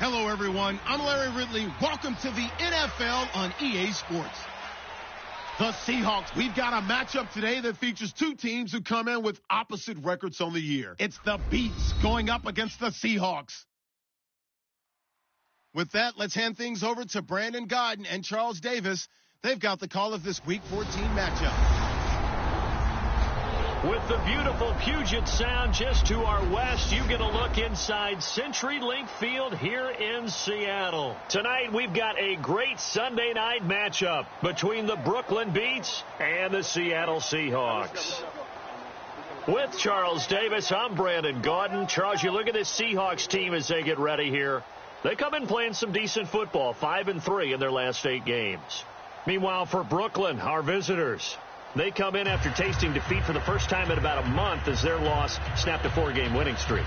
Hello, everyone. I'm Larry Ridley. Welcome to the NFL on EA Sports. The Seahawks. We've got a matchup today that features two teams who come in with opposite records on the year. It's the Beats going up against the Seahawks. With that, let's hand things over to Brandon Godden and Charles Davis. They've got the call of this Week 14 matchup. With the beautiful Puget Sound just to our west, you get a look inside CenturyLink Field here in Seattle. Tonight, we've got a great Sunday night matchup between the Brooklyn Beats and the Seattle Seahawks. With Charles Davis, I'm Brandon Godden. Charles, you look at this Seahawks team as they get ready here. They come in playing some decent football, 5-3 in their last 8 games. Meanwhile, for Brooklyn, our visitors, they come in after tasting defeat for the first time in about a month as their loss snapped a 4-game winning streak.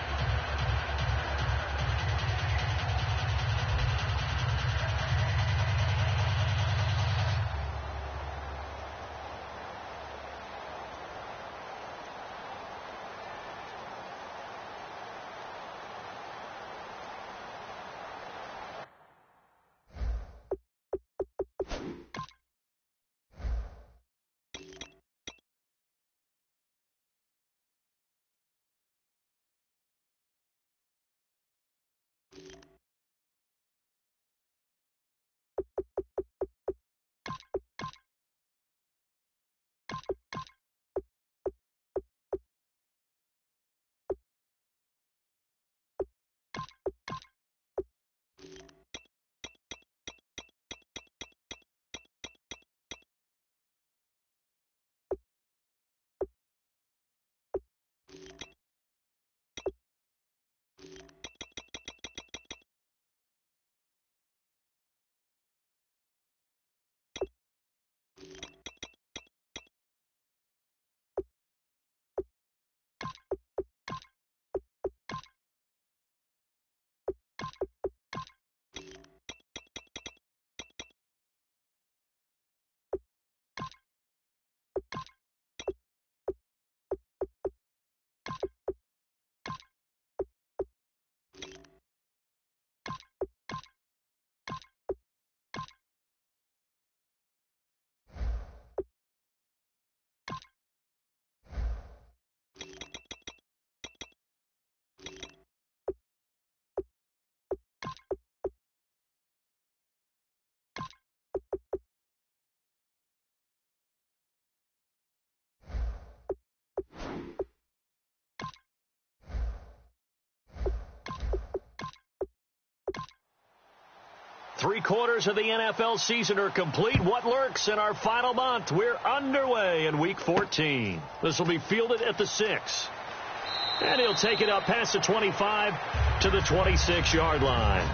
Three-quarters of the NFL season are complete. What lurks in our final month? We're underway in Week 14. This will be fielded at the 6. And he'll take it up past the 25 to the 26-yard line.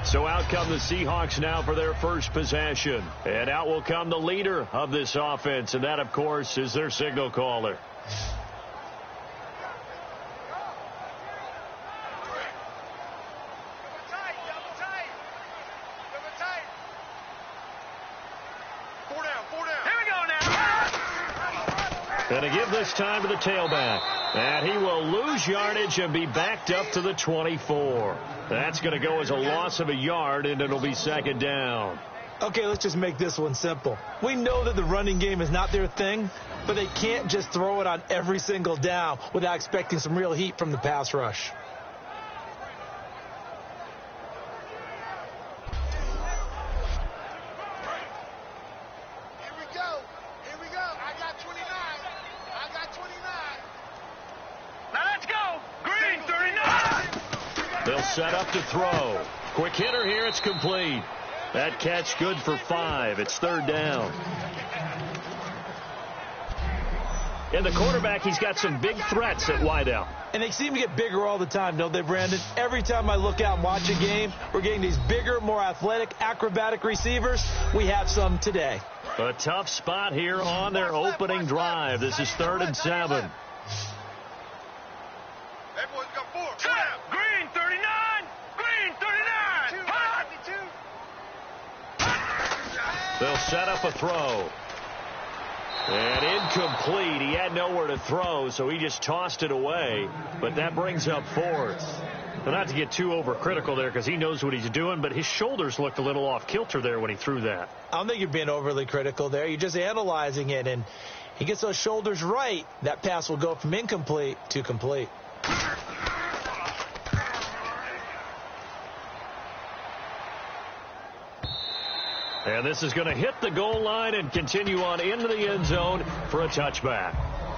So out come the Seahawks now for their first possession. And out will come the leader of this offense. And that, of course, is their signal caller. And to give this time to the tailback. And he will lose yardage and be backed up to the 24. That's going to go as a loss of a yard, and it'll be second down. Okay, let's just make this one simple. We know that the running game is not their thing, but they can't just throw it on every single down without expecting some real heat from the pass rush. They'll set up to throw. Quick hitter here. It's complete. That catch good for 5. It's third down. And the quarterback, he's got some big threats at wideout. And they seem to get bigger all the time, don't they, Brandon? Every time I look out and watch a game, we're getting these bigger, more athletic, acrobatic receivers. We have some today. A tough spot here on their opening drive. This is 3rd and 7. They'll set up a throw. And incomplete. He had nowhere to throw, so he just tossed it away. But that brings up 4th. Well, not to get too overcritical there because he knows what he's doing, but his shoulders looked a little off kilter there when he threw that. I don't think you're being overly critical there. You're just analyzing it, and he gets those shoulders right. That pass will go from incomplete to complete. And this is going to hit the goal line and continue on into the end zone for a touchback.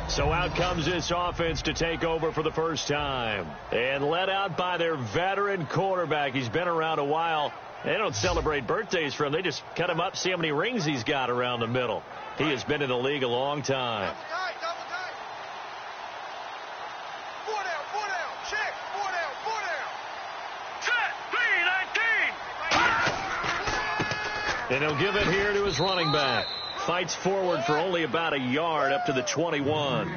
So out comes this offense to take over for the first time. And led out by their veteran quarterback. He's been around a while. They don't celebrate birthdays for him. They just cut him up, see how many rings he's got around the middle. He has been in the league a long time. Double tight. 4 down, 4 down. Check. 4 down, 4 down. Set. 3-19. And he'll give it here to his running back. Fights forward for only about a yard up to the 21.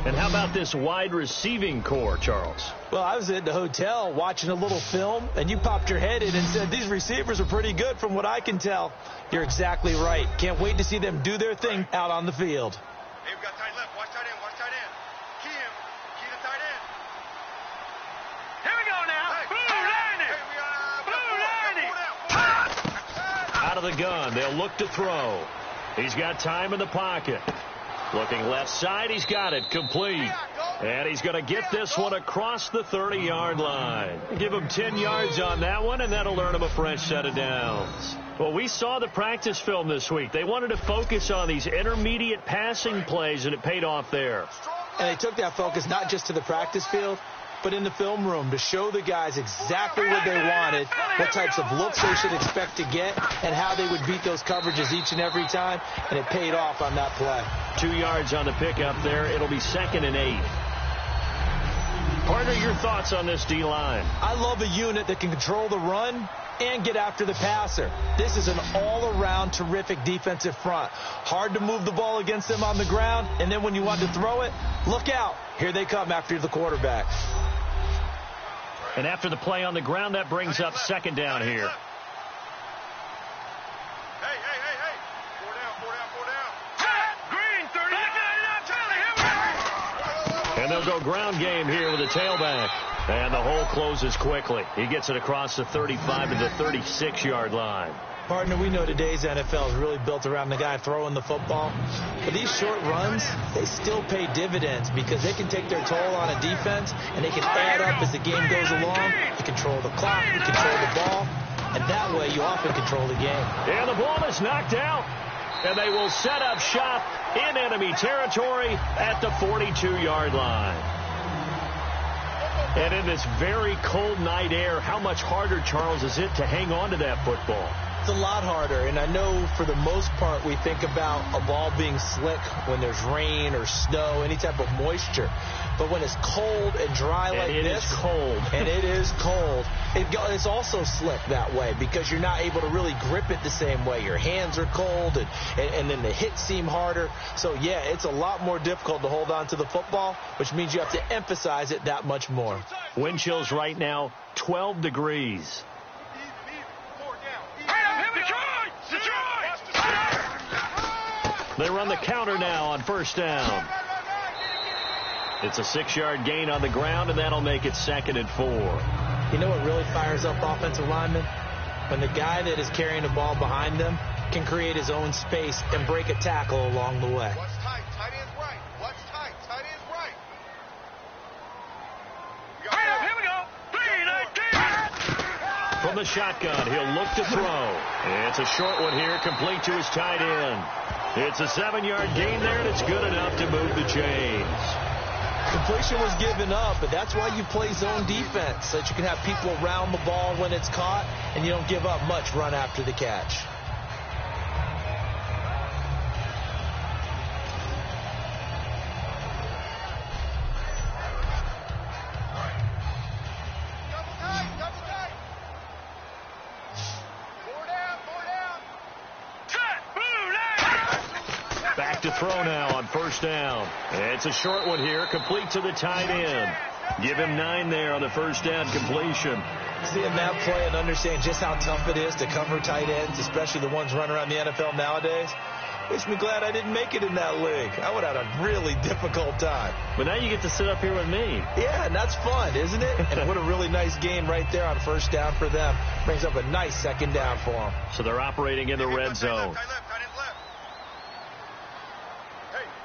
And how about this wide receiving core, Charles? Well, I was at the hotel watching a little film, and you popped your head in and said, these receivers are pretty good from what I can tell. You're exactly right. Can't wait to see them do their thing out on the field. Hey, we got tight left. Watch tight end. Watch tight end. Key him. Key the tight end. Here we go now. Hey, Out of the gun. They'll look to throw. He's got time in the pocket. Looking left side. He's got it. Complete. And he's going to get this one across the 30-yard line. Give him 10 yards on that one, and that'll earn him a fresh set of downs. Well, we saw the practice film this week. They wanted to focus on these intermediate passing plays, and it paid off there. And they took that focus not just to the practice field, but in the film room to show the guys exactly what they wanted, what types of looks they should expect to get, and how they would beat those coverages each and every time, and it paid off on that play. 2 yards on the pickup there. It'll be 2nd and 8. Partner, your thoughts on this D-line? I love a unit that can control the run and get after the passer. This is an all-around terrific defensive front. Hard to move the ball against them on the ground, and then when you want to throw it, look out. Here they come after the quarterback. And after the play on the ground, that brings up 2nd down here. Hey. 4 down, 4 down, 4 down. Green, 30. And they'll go ground game here with a tailback. And the hole closes quickly. He gets it across the 35 to the 36-yard line. Partner, we know today's NFL is really built around the guy throwing the football. But these short runs, they still pay dividends because they can take their toll on a defense, and they can add up as the game goes along. You control the clock, you control the ball, and that way you often control the game. And the ball is knocked out. And they will set up shop in enemy territory at the 42-yard line. And in this very cold night air, how much harder, Charles, is it to hang on to that football? It's a lot harder, and I know for the most part we think about a ball being slick when there's rain or snow, any type of moisture. But when it's cold and dry like this, it is cold. And it is cold, it's also slick that way because you're not able to really grip it the same way. Your hands are cold, and then the hits seem harder. So, yeah, it's a lot more difficult to hold on to the football, which means you have to emphasize it that much more. Wind chills right now, 12 degrees. They run the counter now on 1st down. It's a 6-yard gain on the ground, and that'll make it 2nd and 4. You know what really fires up offensive linemen? When the guy that is carrying the ball behind them can create his own space and break a tackle along the way. What's tight? Tight end's right. What's tight? Tight end's right. Here we go. 3-19. From the shotgun, he'll look to throw. It's a short one here, complete to his tight end. It's a 7-yard gain there, and it's good enough to move the chains. Completion was given up, but that's why you play zone defense, so that you can have people around the ball when it's caught, and you don't give up much run after the catch. Double tight. 4 down. Back to throw now on 1st down. It's a short one here, complete to the tight end. Give him 9 there on the 1st down completion. Seeing that play and understanding just how tough it is to cover tight ends, especially the ones running around the NFL nowadays, Makes me glad I didn't make it in that league. I would have had a really difficult time. But now you get to sit up here with me. Yeah, and that's fun, isn't it? And what a really nice gain right there on first down for them. Brings up a nice second down for them. So they're operating in the red zone.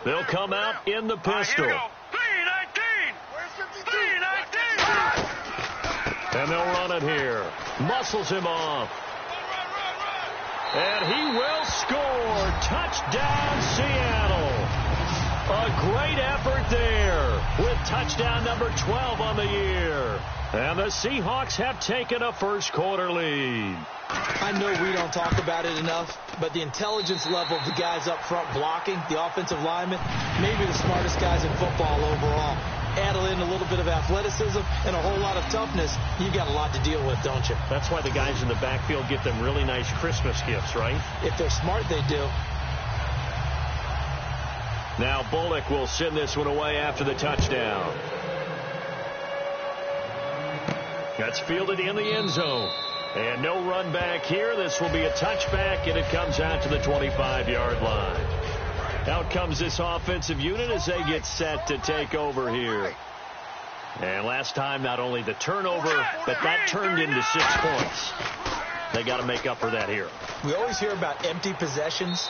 They'll come out in the pistol. 319! Where's 319? And they'll run it here. Muscles him off. And he will score. Touchdown, Seattle. A great effort there with touchdown number 12 on the year. And the Seahawks have taken a first quarter lead. I know we don't talk about it enough, but the intelligence level of the guys up front blocking, the offensive linemen, maybe the smartest guys in football overall. Add in a little bit of athleticism and a whole lot of toughness, you got a lot to deal with, don't you? That's why the guys in the backfield get them really nice Christmas gifts, right? If they're smart, they do. Now Bullock will send this one away after the touchdown. That's fielded in the end zone. And no run back here. This will be a touchback, and it comes out to the 25-yard line. Out comes this offensive unit as they get set to take over here. And last time, not only the turnover, but that turned into 6 points. They got to make up for that here. We always hear about empty possessions,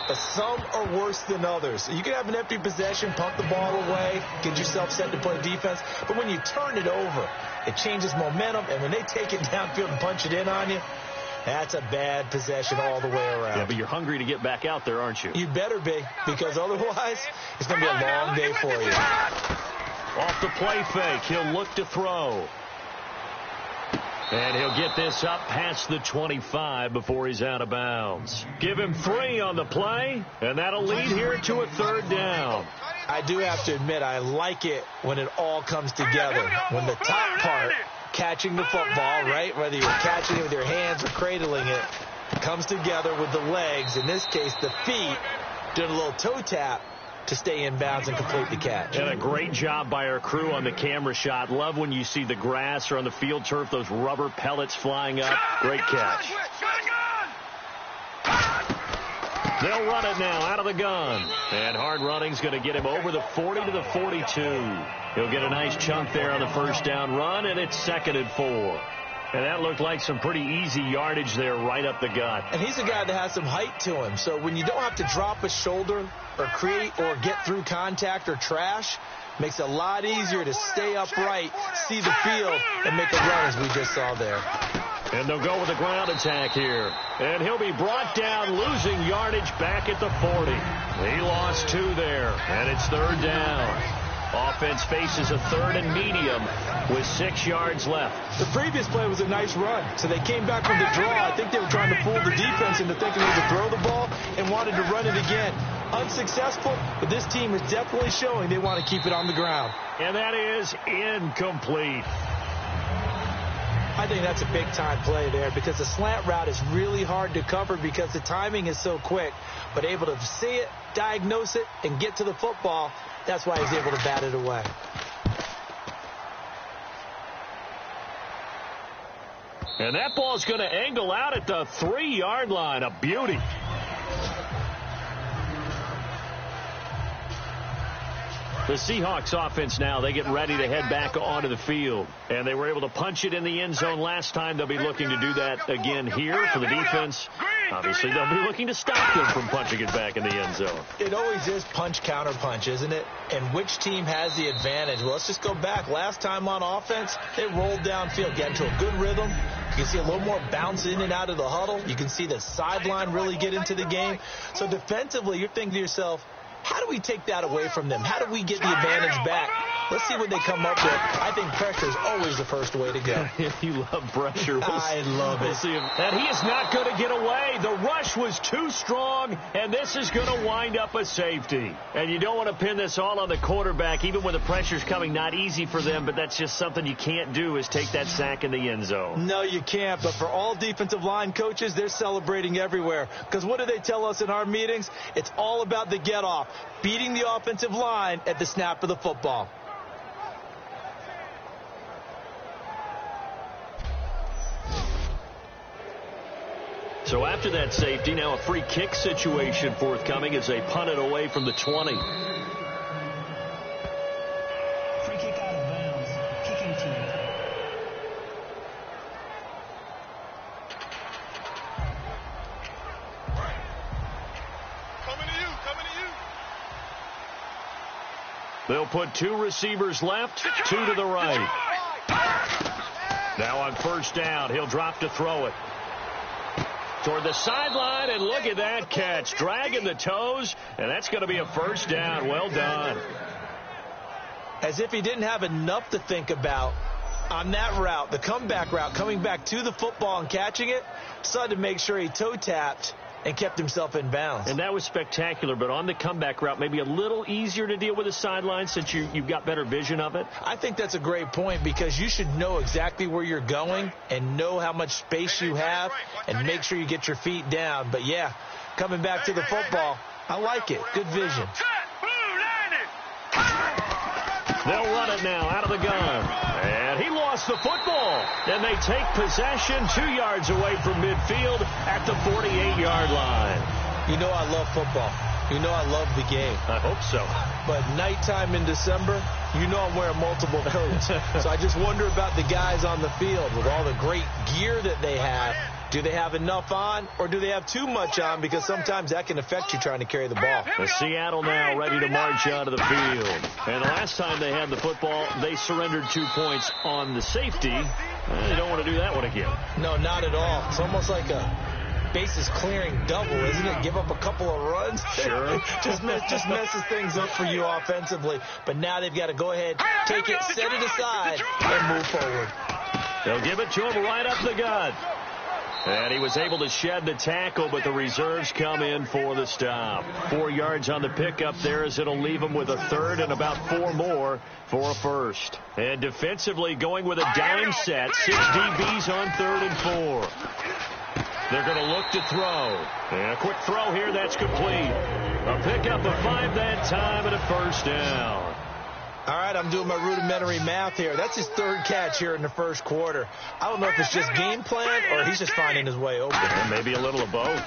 but some are worse than others. You can have an empty possession, pump the ball away, get yourself set to play defense, but when you turn it over, it changes momentum, and when they take it downfield and punch it in on you, that's a bad possession all the way around. Yeah, but you're hungry to get back out there, aren't you? You better be, because otherwise, it's going to be a long day for you. Off the play fake, he'll look to throw. And he'll get this up past the 25 before he's out of bounds. Give him 3 on the play, and that'll lead here to a third down. I do have to admit, I like it when it all comes together. When the top part, catching the football, right, whether you're catching it with your hands or cradling it, comes together with the legs, in this case the feet, doing a little toe tap to stay in bounds and complete the catch. And a great job by our crew on the camera shot. Love when you see the grass or on the field turf, those rubber pellets flying up. Great catch. They'll run it now out of the gun. And hard running's going to get him over the 40 to the 42. He'll get a nice chunk there on the first down run, and it's 2nd and 4. And that looked like some pretty easy yardage there right up the gut. And he's a guy that has some height to him. So when you don't have to drop a shoulder or create or get through contact or trash, makes it a lot easier to stay upright, see the field, and make a run as we just saw there. And they'll go with a ground attack here. And he'll be brought down, losing yardage back at the 40. He lost 2 there, and it's 3rd down. Offense faces a 3rd and medium with 6 yards left. The previous play was a nice run, so they came back from the draw. I think they were trying to fool the defense into thinking they could throw the ball and wanted to run it again. Unsuccessful, but this team is definitely showing they want to keep it on the ground. And that is incomplete. I think that's a big-time play there because the slant route is really hard to cover because the timing is so quick. But able to see it, diagnose it, and get to the football, that's why he's able to bat it away. And that ball's going to angle out at the 3-yard line. A beauty. The Seahawks offense now, they get ready to head back onto the field. And they were able to punch it in the end zone last time. They'll be looking to do that again here for the defense. Obviously, they'll be looking to stop them from punching it back in the end zone. It always is punch, counter punch, isn't it? And which team has the advantage? Well, let's just go back. Last time on offense, they rolled downfield, get into a good rhythm. You can see a little more bounce in and out of the huddle. You can see the sideline really get into the game. So defensively, you're thinking to yourself, how do we take that away from them? How do we get the advantage back? Let's see what they come up with. I think pressure is always the first way to go. You love pressure. I love it. We'll see and he is not going to get away. The rush was too strong, and this is going to wind up a safety. And you don't want to pin this all on the quarterback, even when the pressure's coming. Not easy for them, but that's just something you can't do is take that sack in the end zone. No, you can't. But for all defensive line coaches, they're celebrating everywhere. Because what do they tell us in our meetings? It's all about the get-off, beating the offensive line at the snap of the football. So after that safety, now a free kick situation forthcoming as they punt it away from the 20. Free kick out of bounds. Kicking team. Coming to you. They'll put 2 receivers left, 2 to the right. Now on first down, he'll drop to throw it. Toward the sideline, and look at that catch. Dragging the toes, and that's going to be a first down. Well done. As if he didn't have enough to think about on that route, the comeback route, coming back to the football and catching it, decided to make sure he toe-tapped and kept himself in bounds. And that was spectacular, but on the comeback route, maybe a little easier to deal with the sideline since you've got better vision of it. I think that's a great point because you should know exactly where you're going and know how much space you have and make sure you get your feet down. But, yeah, coming back to the football, I like it. Good vision. They'll run it now out of the gun. And he lost the football. And they take possession 2 yards away from midfield at the 48-yard line. You know I love football. You know I love the game. I hope so. But nighttime in December, you know I'm wearing multiple coats. So I just wonder about the guys on the field with all the great gear that they have. Do they have enough on, or do they have too much on? Because sometimes that can affect you trying to carry the ball. The Seattle now ready to march out of the field. And the last time they had the football, they surrendered 2 points on the safety. They don't want to do that one again. No, not at all. It's almost like a bases clearing double, isn't it? Give up a couple of runs. Sure. just messes things up for you offensively. But now they've got to go ahead, take it, set it aside, and move forward. They'll give it to him right up the gut. And he was able to shed the tackle, but the reserves come in for the stop. 4 yards on the pickup there as it'll leave him with a third and about 4 more for a first. And defensively going with a dime set. 6 DBs on 3rd and 4. They're going to look to throw. And a quick throw here, that's complete. A pickup of 5 that time and a first down. All right, I'm doing my rudimentary math here. That's his 3rd catch here in the first quarter. I don't know if it's just game plan or he's just finding his way open. Or maybe a little of both.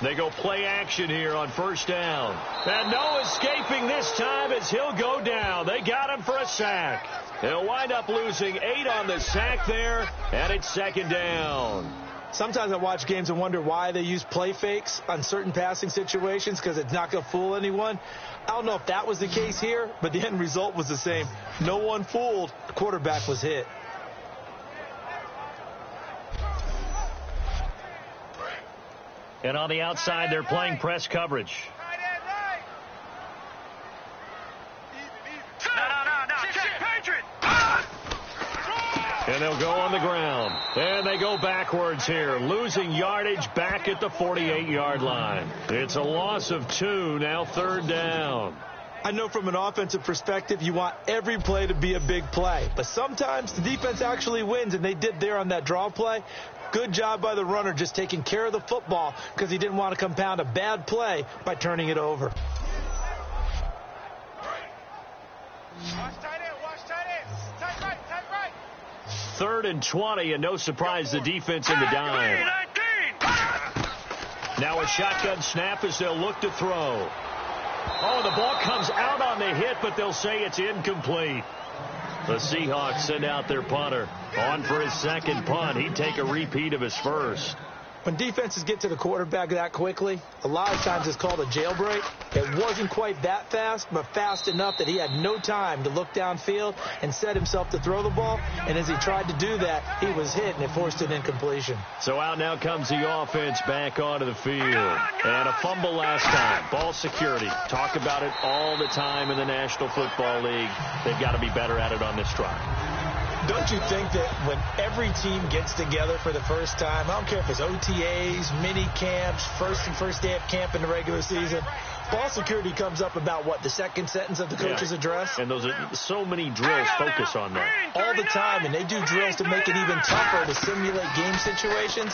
They go play action here on first down. And no escaping this time as he'll go down. They got him for a sack. He'll wind up losing 8 on the sack there, and it's 2nd down. Sometimes I watch games and wonder why they use play fakes on certain passing situations because it's not going to fool anyone. I don't know if that was the case here, but the end result was the same. No one fooled. The quarterback was hit. And on the outside, they're playing press coverage. And they'll go on the ground. And they go backwards here, losing yardage back at the 48-yard line. It's a loss of 2, now 3rd down. I know from an offensive perspective, you want every play to be a big play. But sometimes the defense actually wins, and they did there on that draw play. Good job by the runner just taking care of the football because he didn't want to compound a bad play by turning it over. Watch tight end, watch tight end. Tight right, tight right. 3rd and 20, and no surprise, the defense in the dime. Now a shotgun snap as they'll look to throw. Oh, the ball comes out on the hit, but they'll say it's incomplete. The Seahawks send out their punter. On for his 2nd punt. He'd take a repeat of his first. When defenses get to the quarterback that quickly, a lot of times it's called a jailbreak. It wasn't quite that fast, but fast enough that he had no time to look downfield and set himself to throw the ball. And as he tried to do that, he was hit, and it forced an incompletion. So out now comes the offense back onto the field. And a fumble last time. Ball security. Talk about it all the time in the National Football League. They've got to be better at it on this drive. Don't you think that when every team gets together for the first time, I don't care if it's OTAs, mini camps, first day of camp in the regular season, ball security comes up about what, the second sentence of the coach's address? And those are so many drills focus on that. All the time, and they do drills to make it even tougher to simulate game situations.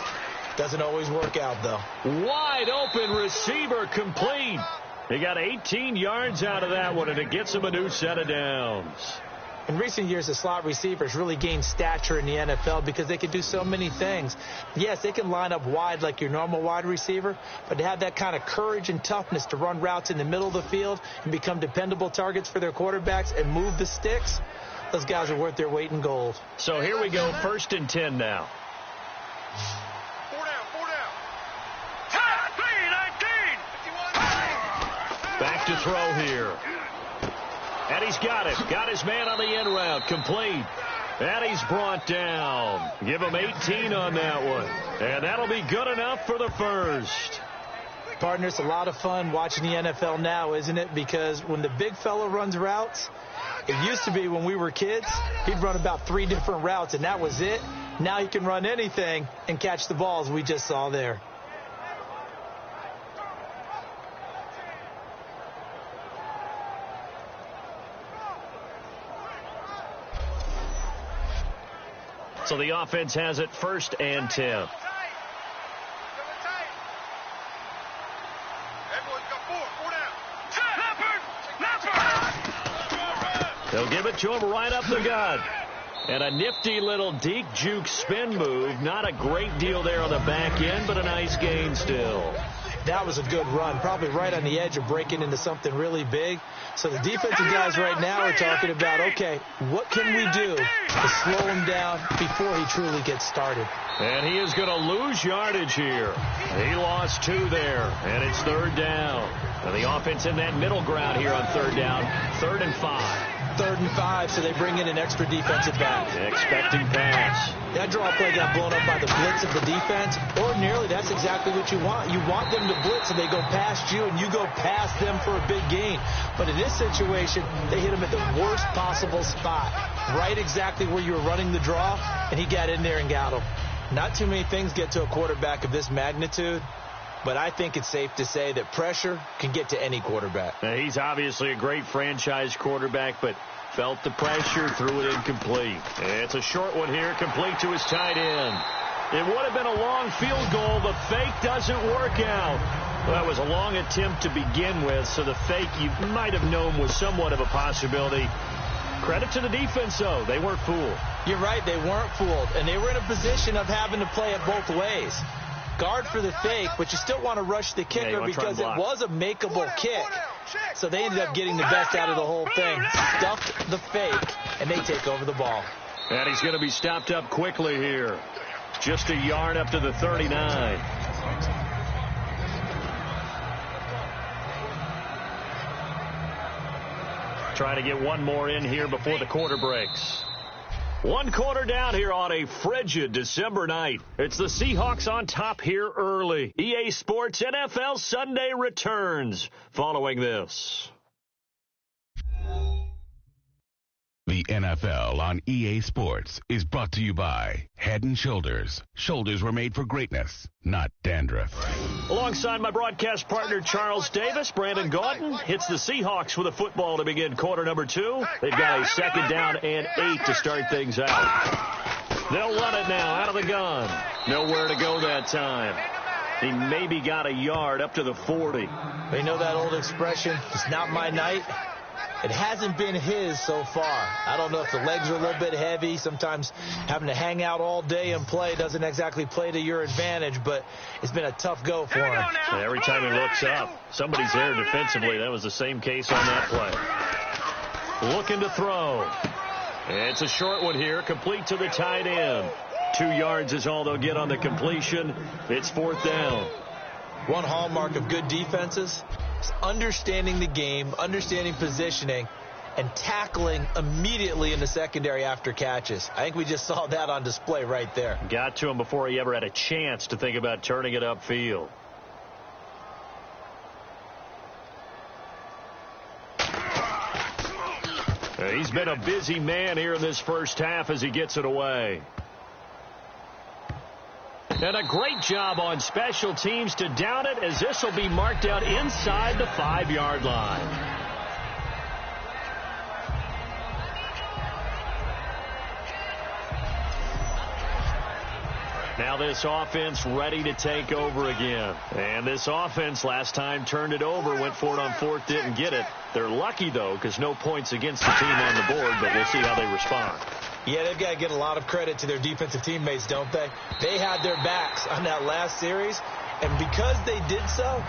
Doesn't always work out, though. Wide open receiver complete. He got 18 yards out of that one, and it gets him a new set of downs. In recent years, the slot receivers really gained stature in the NFL because they can do so many things. Yes, they can line up wide like your normal wide receiver, but to have that kind of courage and toughness to run routes in the middle of the field and become dependable targets for their quarterbacks and move the sticks, those guys are worth their weight in gold. So here we go, 1st and 10 now. 4 down. 19. Back to throw here. And he's got it. Got his man on the end route. Complete. And he's brought down. Give him 18 on that one. And that'll be good enough for the first. Partner, it's a lot of fun watching the NFL now, isn't it? Because when the big fella runs routes, it used to be when we were kids, he'd run about 3 different routes, and that was it. Now he can run anything and catch the balls we just saw there. So the offense has it 1st and 10. They'll give it to him right up the gut. And a nifty little deke juke spin move. Not a great deal there on the back end, but a nice gain still. That was a good run, probably right on the edge of breaking into something really big. So the defensive guys right now are talking about, okay, what can we do to slow him down before he truly gets started? And he is going to lose yardage here. He lost 2 there, and it's 3rd down. And the offense in that middle ground here on 3rd down, 3rd and 5. 3rd and 5, so they bring in an extra defensive back. Expecting pass. That draw play got blown up by the blitz of the defense. Ordinarily, that's exactly what you want. You want them to blitz, and they go past you, and you go past them for a big gain. But in this situation, they hit him at the worst possible spot, right exactly where you were running the draw, and he got in there and got him. Not too many things get to a quarterback of this magnitude, but I think it's safe to say that pressure can get to any quarterback. Now, he's obviously a great franchise quarterback, but felt the pressure, threw it incomplete. It's a short one here, complete to his tight end. It would have been a long field goal. The fake doesn't work out. Well, that was a long attempt to begin with, so the fake you might have known was somewhat of a possibility. Credit to the defense, though. They weren't fooled. You're right, they weren't fooled, and they were in a position of having to play it both ways. Guard for the fake, but you still want to rush the kicker because it was a makeable kick. So they ended up getting the best out of the whole thing. Stuffed the fake, and they take over the ball. And he's going to be stopped up quickly here. Just a yard up to the 39. Trying to get one more in here before the quarter breaks. 1 quarter down here on a frigid December night. It's the Seahawks on top here early. EA Sports NFL Sunday returns following this. The NFL on EA Sports is brought to you by Head & Shoulders. Shoulders were made for greatness, not dandruff. Alongside my broadcast partner Charles Davis, Brandon Gaudin hits the Seahawks with a football to begin quarter number 2. They've got a 2nd down and 8 to start things out. They'll run it now out of the gun. Nowhere to go that time. He maybe got a yard up to the 40. They know that old expression, it's not my night. It hasn't been his so far. I don't know if the legs are a little bit heavy. Sometimes having to hang out all day and play doesn't exactly play to your advantage, but it's been a tough go for him. And every time he looks up, somebody's there defensively. That was the same case on that play. Looking to throw. It's a short one here, complete to the tight end. 2 yards is all they'll get on the completion. It's 4th down. One hallmark of good defenses is understanding the game, understanding positioning, and tackling immediately in the secondary after catches. I think we just saw that on display right there. Got to him before he ever had a chance to think about turning it upfield. He's been a busy man here in this first half as he gets it away. And a great job on special teams to down it, as this will be marked out inside the 5-yard line. Now this offense ready to take over again. And this offense last time turned it over, went for it on fourth, didn't get it. They're lucky, though, because no points against the team on the board, but we'll see how they respond. Yeah, they've got to get a lot of credit to their defensive teammates, don't they? They had their backs on that last series, and because they did so,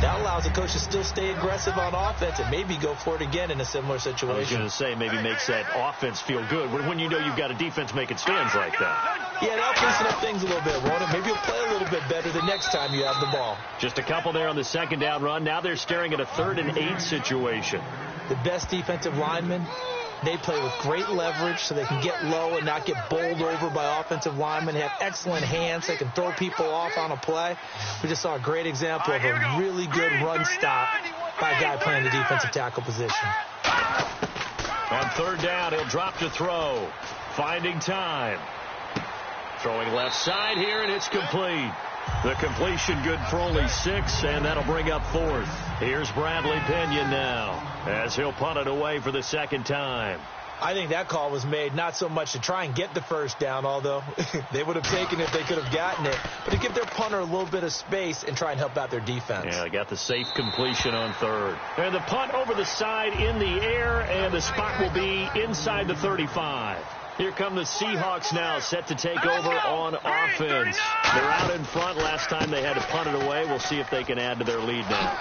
that allows the coach to still stay aggressive on offense and maybe go for it again in a similar situation. I was going to say maybe makes that offense feel good when you know you've got a defense making stands like that. Yeah, that'll loosen up things a little bit, won't it? Maybe you'll play a little bit better the next time you have the ball. Just a couple there on the second down run. Now they're staring at a 3rd and 8 situation. The best defensive linemen, they play with great leverage so they can get low and not get bowled over by offensive linemen. They have excellent hands. They can throw people off on a play. We just saw a great example of a really good run stop by a guy playing the defensive tackle position. On 3rd down, he'll drop to throw. Finding time. Throwing left side here, and it's complete. The completion good for only 6, and that'll bring up 4th. Here's Bradley Pinion now, as he'll punt it away for the 2nd time. I think that call was made not so much to try and get the 1st down, although they would have taken it if they could have gotten it, but to give their punter a little bit of space and try and help out their defense. Yeah, they got the safe completion on 3rd. And the punt over the side in the air, and the spot will be inside the 35. Here come the Seahawks now, set to take over on offense. They're out in front. Last time they had to punt it away. We'll see if they can add to their lead now.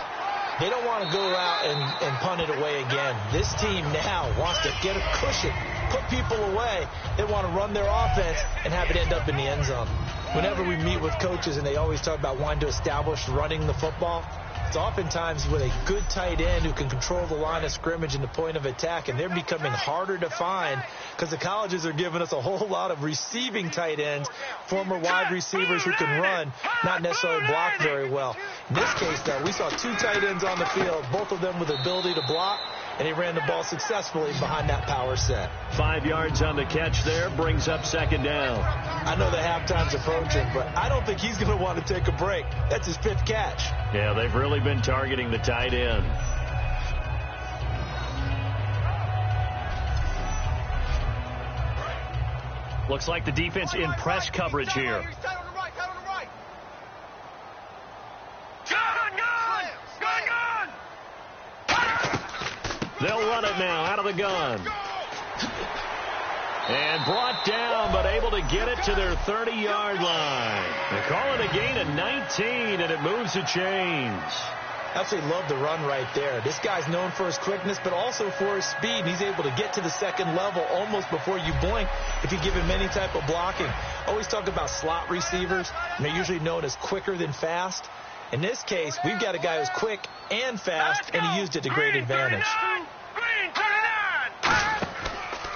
They don't want to go out and punt it away again. This team now wants to get a cushion, put people away. They want to run their offense and have it end up in the end zone. Whenever we meet with coaches and they always talk about wanting to establish running the football, it's oftentimes with a good tight end who can control the line of scrimmage and the point of attack, and they're becoming harder to find because the colleges are giving us a whole lot of receiving tight ends, former wide receivers who can run, not necessarily block very well. In this case, though, we saw 2 tight ends on the field, both of them with the ability to block, and he ran the ball successfully behind that power set. 5 yards on the catch there, brings up 2nd down. I know the halftime's approaching, but I don't think he's going to want to take a break. That's his 5th catch. Yeah, they've really been targeting the tight end. Looks like the defense in press coverage here. They'll run it now out of the gun. And brought down, but able to get it to their 30-yard line. They call it a gain of 19, and it moves the chains. Absolutely love the run right there. This guy's known for his quickness, but also for his speed. He's able to get to the 2nd level almost before you blink if you give him any type of blocking. Always talk about slot receivers, and they're usually known as quicker than fast. In this case, we've got a guy who's quick and fast, and he used it to great advantage.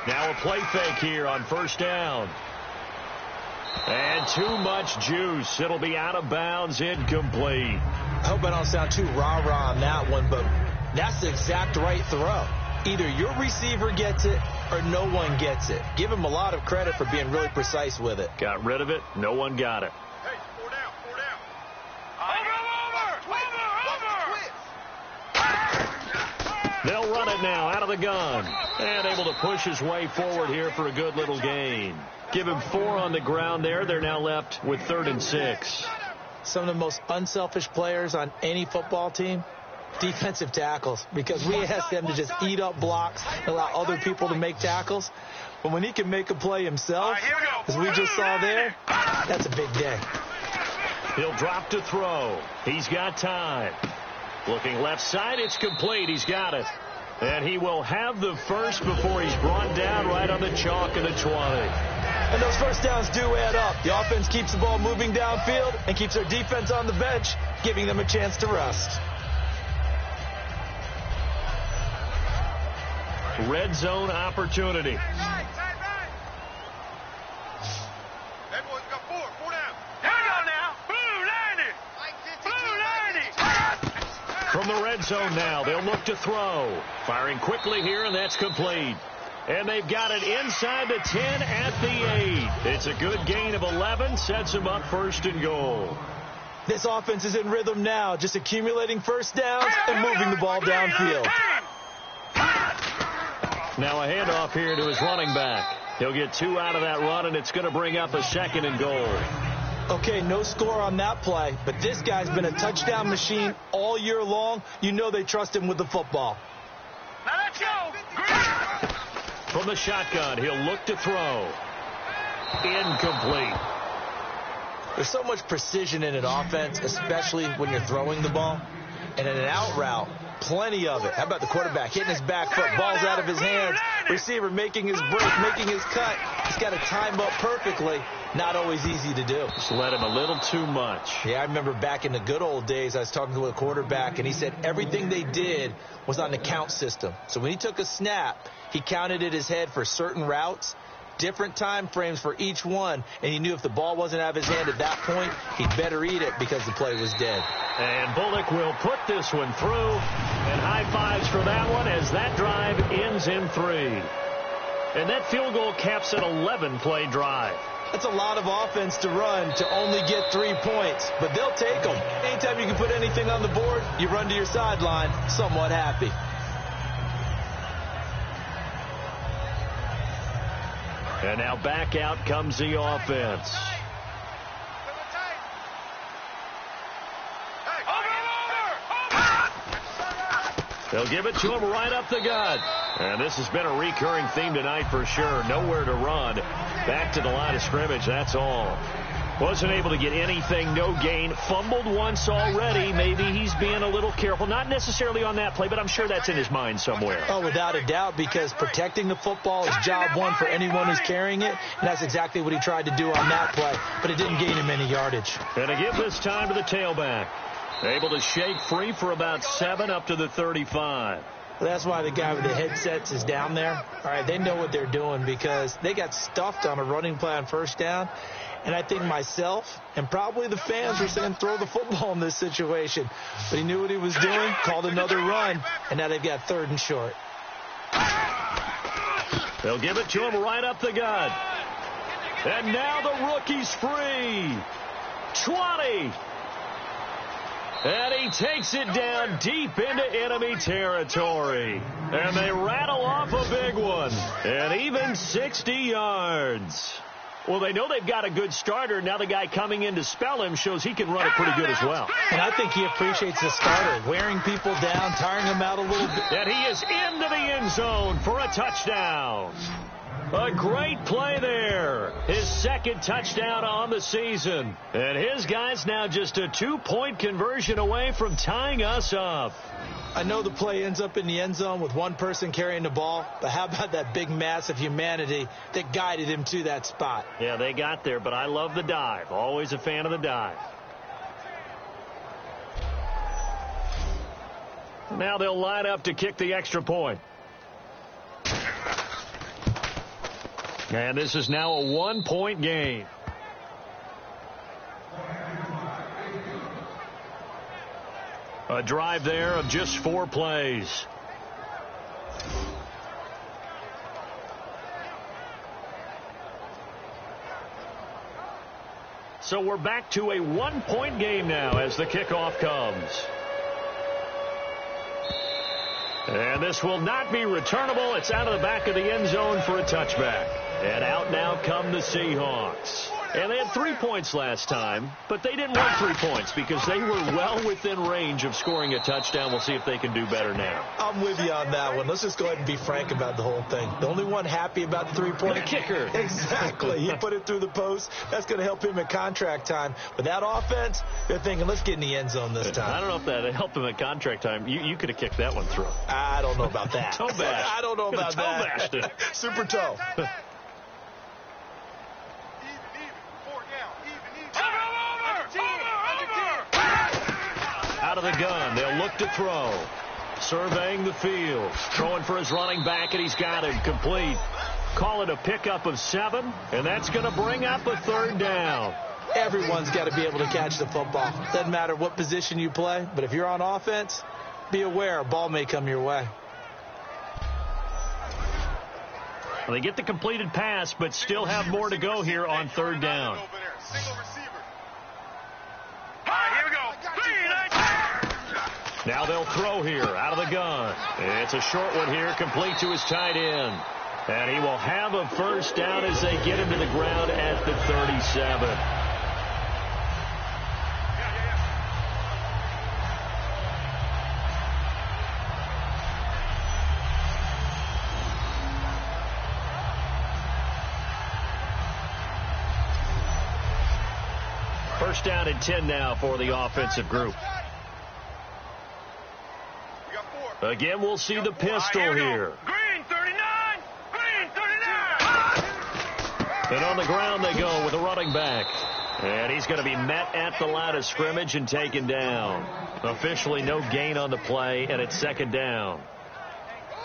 Now a play fake here on 1st down. And too much juice. It'll be out of bounds, incomplete. I hope I don't sound too rah-rah on that one, but that's the exact right throw. Either your receiver gets it or no one gets it. Give him a lot of credit for being really precise with it. Got rid of it. No one got it. Hey, 4 down, 4 down. They'll run it now out of the gun. And able to push his way forward here for a good little gain. Give him 4 on the ground there. They're now left with 3rd and 6. Some of the most unselfish players on any football team, defensive tackles, because we ask them to just eat up blocks and allow other people to make tackles. But when he can make a play himself, as we just saw there, that's a big day. He'll drop to throw. He's got time. Looking left side, it's complete. He's got it. And he will have the first before he's brought down right on the chalk of the 20. And those first downs do add up. The offense keeps the ball moving downfield and keeps their defense on the bench, giving them a chance to rest. Red zone opportunity. Hey, boys, we got 4 down. Here we go now. Blue 90. Blue 90. From the red zone now, they'll look to throw. Firing quickly here, and that's complete. And they've got it inside the 10 at the 8. It's a good gain of 11, sets them up 1st and goal. This offense is in rhythm now, just accumulating first downs and moving the ball downfield. Now a handoff here to his running back. He'll get 2 out of that run, and it's going to bring up a 2nd and goal. Okay, no score on that play, but this guy's been a touchdown machine all year long. You know they trust him with the football. Now let's go. From the shotgun, he'll look to throw. Incomplete. There's so much precision in an offense, especially when you're throwing the ball. And in an out route, plenty of it. How about the quarterback hitting his back foot, ball's out of his hands, receiver making his break, making his cut. He's got to time up perfectly. Not always easy to do. Just let him a little too much. Yeah, I remember back in the good old days, I was talking to a quarterback, and he said everything they did was on the count system. So when he took a snap, he counted in his head for certain routes, different time frames for each one, and he knew if the ball wasn't out of his hand at that point, he'd better eat it because the play was dead. And Bullock will put this one through, and high fives for that one as that drive ends in 3. And that field goal caps an 11-play drive. That's a lot of offense to run to only get 3 points, but they'll take them. Anytime you can put anything on the board, you run to your sideline somewhat happy. And now back out comes the offense. They'll give it to him right up the gut. And this has been a recurring theme tonight for sure. Nowhere to run. Back to the line of scrimmage, that's all. Wasn't able to get anything, no gain. Fumbled once already. Maybe he's being a little careful. Not necessarily on that play, but I'm sure that's in his mind somewhere. Oh, without a doubt, because protecting the football is job one for anyone who's carrying it. And that's exactly what he tried to do on that play, but it didn't gain him any yardage. And to give this time to the tailback. Able to shake free for about 7 up to the 35. Well, that's why the guy with the headsets is down there. All right, they know what they're doing because they got stuffed on a running play on first down. And I think myself and probably the fans were saying throw the football in this situation. But he knew what he was doing, called another run, and now they've got 3rd and short. They'll give it to him right up the gut. And now the rookie's free. 20. And he takes it down deep into enemy territory. And they rattle off a big one. And even 60 yards. Well, they know they've got a good starter. Now the guy coming in to spell him shows he can run it pretty good as well. And I think he appreciates the starter, wearing people down, tiring them out a little bit. And he is into the end zone for a touchdown. A great play there. His 2nd touchdown on the season. And his guy's now just a 2-point conversion away from tying us up. I know the play ends up in the end zone with one person carrying the ball, but how about that big mass of humanity that guided him to that spot? Yeah, they got there, but I love the dive. Always a fan of the dive. Now they'll line up to kick the extra point. And this is now a 1-point game. A drive there of just 4 plays. So we're back to a 1-point game now as the kickoff comes. And this will not be returnable. It's out of the back of the end zone for a touchback. And out now come the Seahawks. And they had 3 points last time, but they didn't want 3 points because they were well within range of scoring a touchdown. We'll see if they can do better now. I'm with you on that one. Let's just go ahead and be frank about the whole thing. The only one happy about the 3-point. The kicker. Exactly. He put it through the post. That's going to help him at contract time. But that offense, they're thinking, let's get in the end zone this time. I don't know if that helped him at contract time. You could have kicked that one through. I don't know about that. Toe bash. I don't know about that. Toe bashed it. Super toe. Out of the gun, they'll look to throw. Surveying the field. Throwing for his running back, and he's got him complete. Call it a pickup of 7, and that's going to bring up a 3rd down. Everyone's got to be able to catch the football. Doesn't matter what position you play, but if you're on offense, be aware a ball may come your way. Well, they get the completed pass, but still have more to go here on 3rd down. Now they'll throw here out of the gun. It's a short one here, complete to his tight end. And he will have a 1st down as they get him to the ground at the 37. First down and 10 now for the offensive group. Again, we'll see the pistol here. Green 39! Green 39! And on the ground they go with a running back. And he's going to be met at the line of scrimmage and taken down. Officially no gain on the play, and it's second down.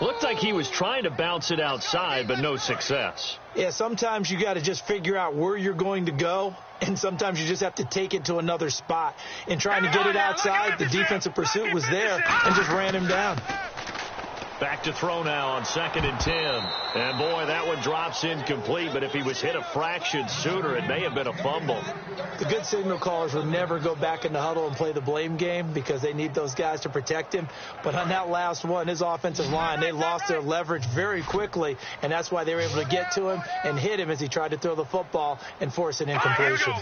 Looked like he was trying to bounce it outside, but no success. Yeah, sometimes you got to just figure out where you're going to go, and sometimes you just have to take it to another spot. In trying to get it outside, the defensive pursuit was there and just ran him down. Back to throw now on 2nd and 10. And, boy, that one drops incomplete, but if he was hit a fraction sooner, it may have been a fumble. The good signal callers will never go back in the huddle and play the blame game because they need those guys to protect him. But on that last one, his offensive line, they lost their leverage very quickly, and that's why they were able to get to him and hit him as he tried to throw the football and force an incompletion.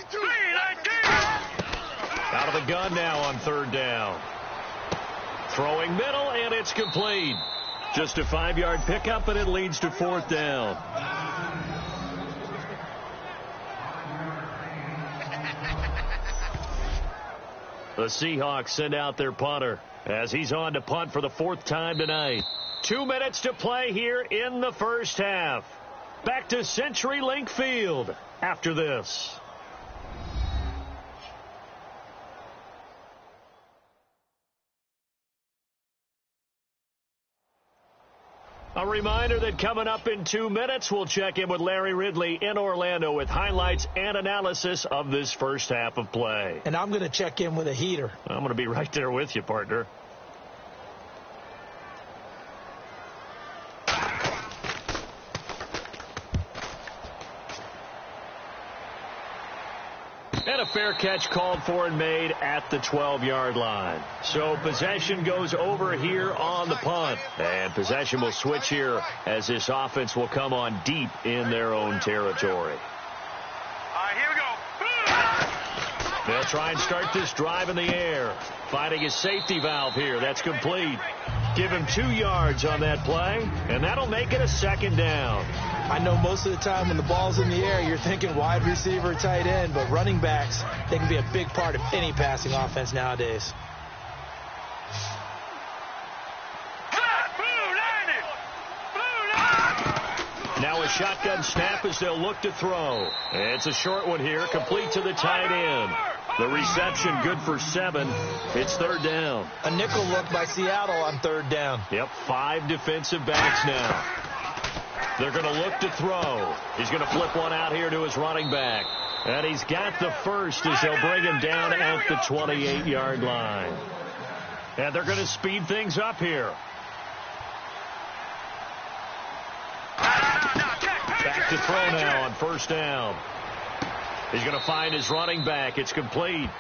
Out of the gun now on 3rd down. Throwing middle, and it's complete. Just a 5-yard pickup, and it leads to 4th down. The Seahawks send out their punter as he's on to punt for the 4th time tonight. 2 minutes to play here in the first half. Back to CenturyLink Field after this. A reminder that coming up in 2 minutes, we'll check in with Larry Ridley in Orlando with highlights and analysis of this first half of play. And I'm going to check in with a heater. I'm going to be right there with you, partner. And a fair catch called for and made at the 12-yard line. So possession goes over here on the punt. And possession will switch here as this offense will come on deep in their own territory. All right, here we go. They'll try and start this drive in the air. Finding his safety valve here. That's complete. Give him 2 yards on that play, and that'll make it a 2nd down. I know most of the time when the ball's in the air, you're thinking wide receiver, tight end, but running backs, they can be a big part of any passing offense nowadays. Now a shotgun snap as they'll look to throw. It's a short one here, complete to the tight end. The reception good for 7. It's 3rd down. A nickel look by Seattle on 3rd down. Yep, 5 defensive backs now. They're going to look to throw. He's going to flip one out here to his running back. And he's got the first as they'll bring him down at the 28-yard line. And they're going to speed things up here. Back to throw now on 1st down. He's going to find his running back. It's complete.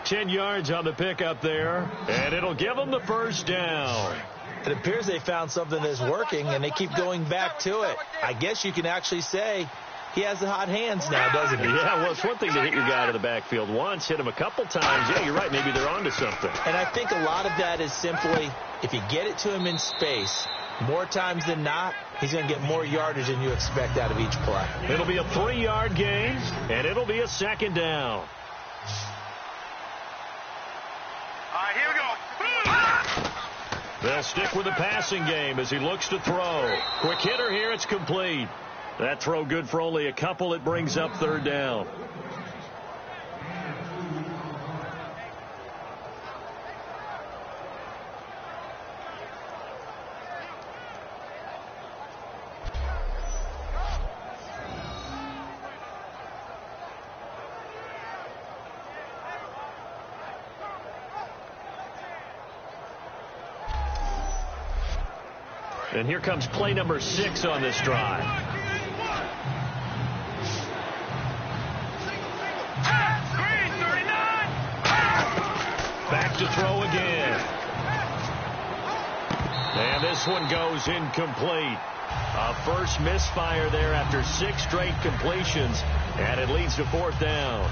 10 yards on the pickup there. And it'll give him the 1st down. It appears they found something that's working, and they keep going back to it. I guess you can actually say he has the hot hands now, doesn't he? Yeah, well, it's one thing to hit your guy to the backfield once, hit him a couple times. Yeah, you're right. Maybe they're onto something. And I think a lot of that is simply if you get it to him in space, more times than not, he's going to get more yardage than you expect out of each play. It'll be a 3-yard gain, and it'll be a 2nd down. All right, here we go. They'll stick with the passing game as he looks to throw. Quick hitter here, it's complete. That throw good for only a couple. It brings up 3rd down. And here comes play number 6 on this drive. Back to throw again. And this one goes incomplete. A first misfire there after 6 straight completions. And it leads to 4th down.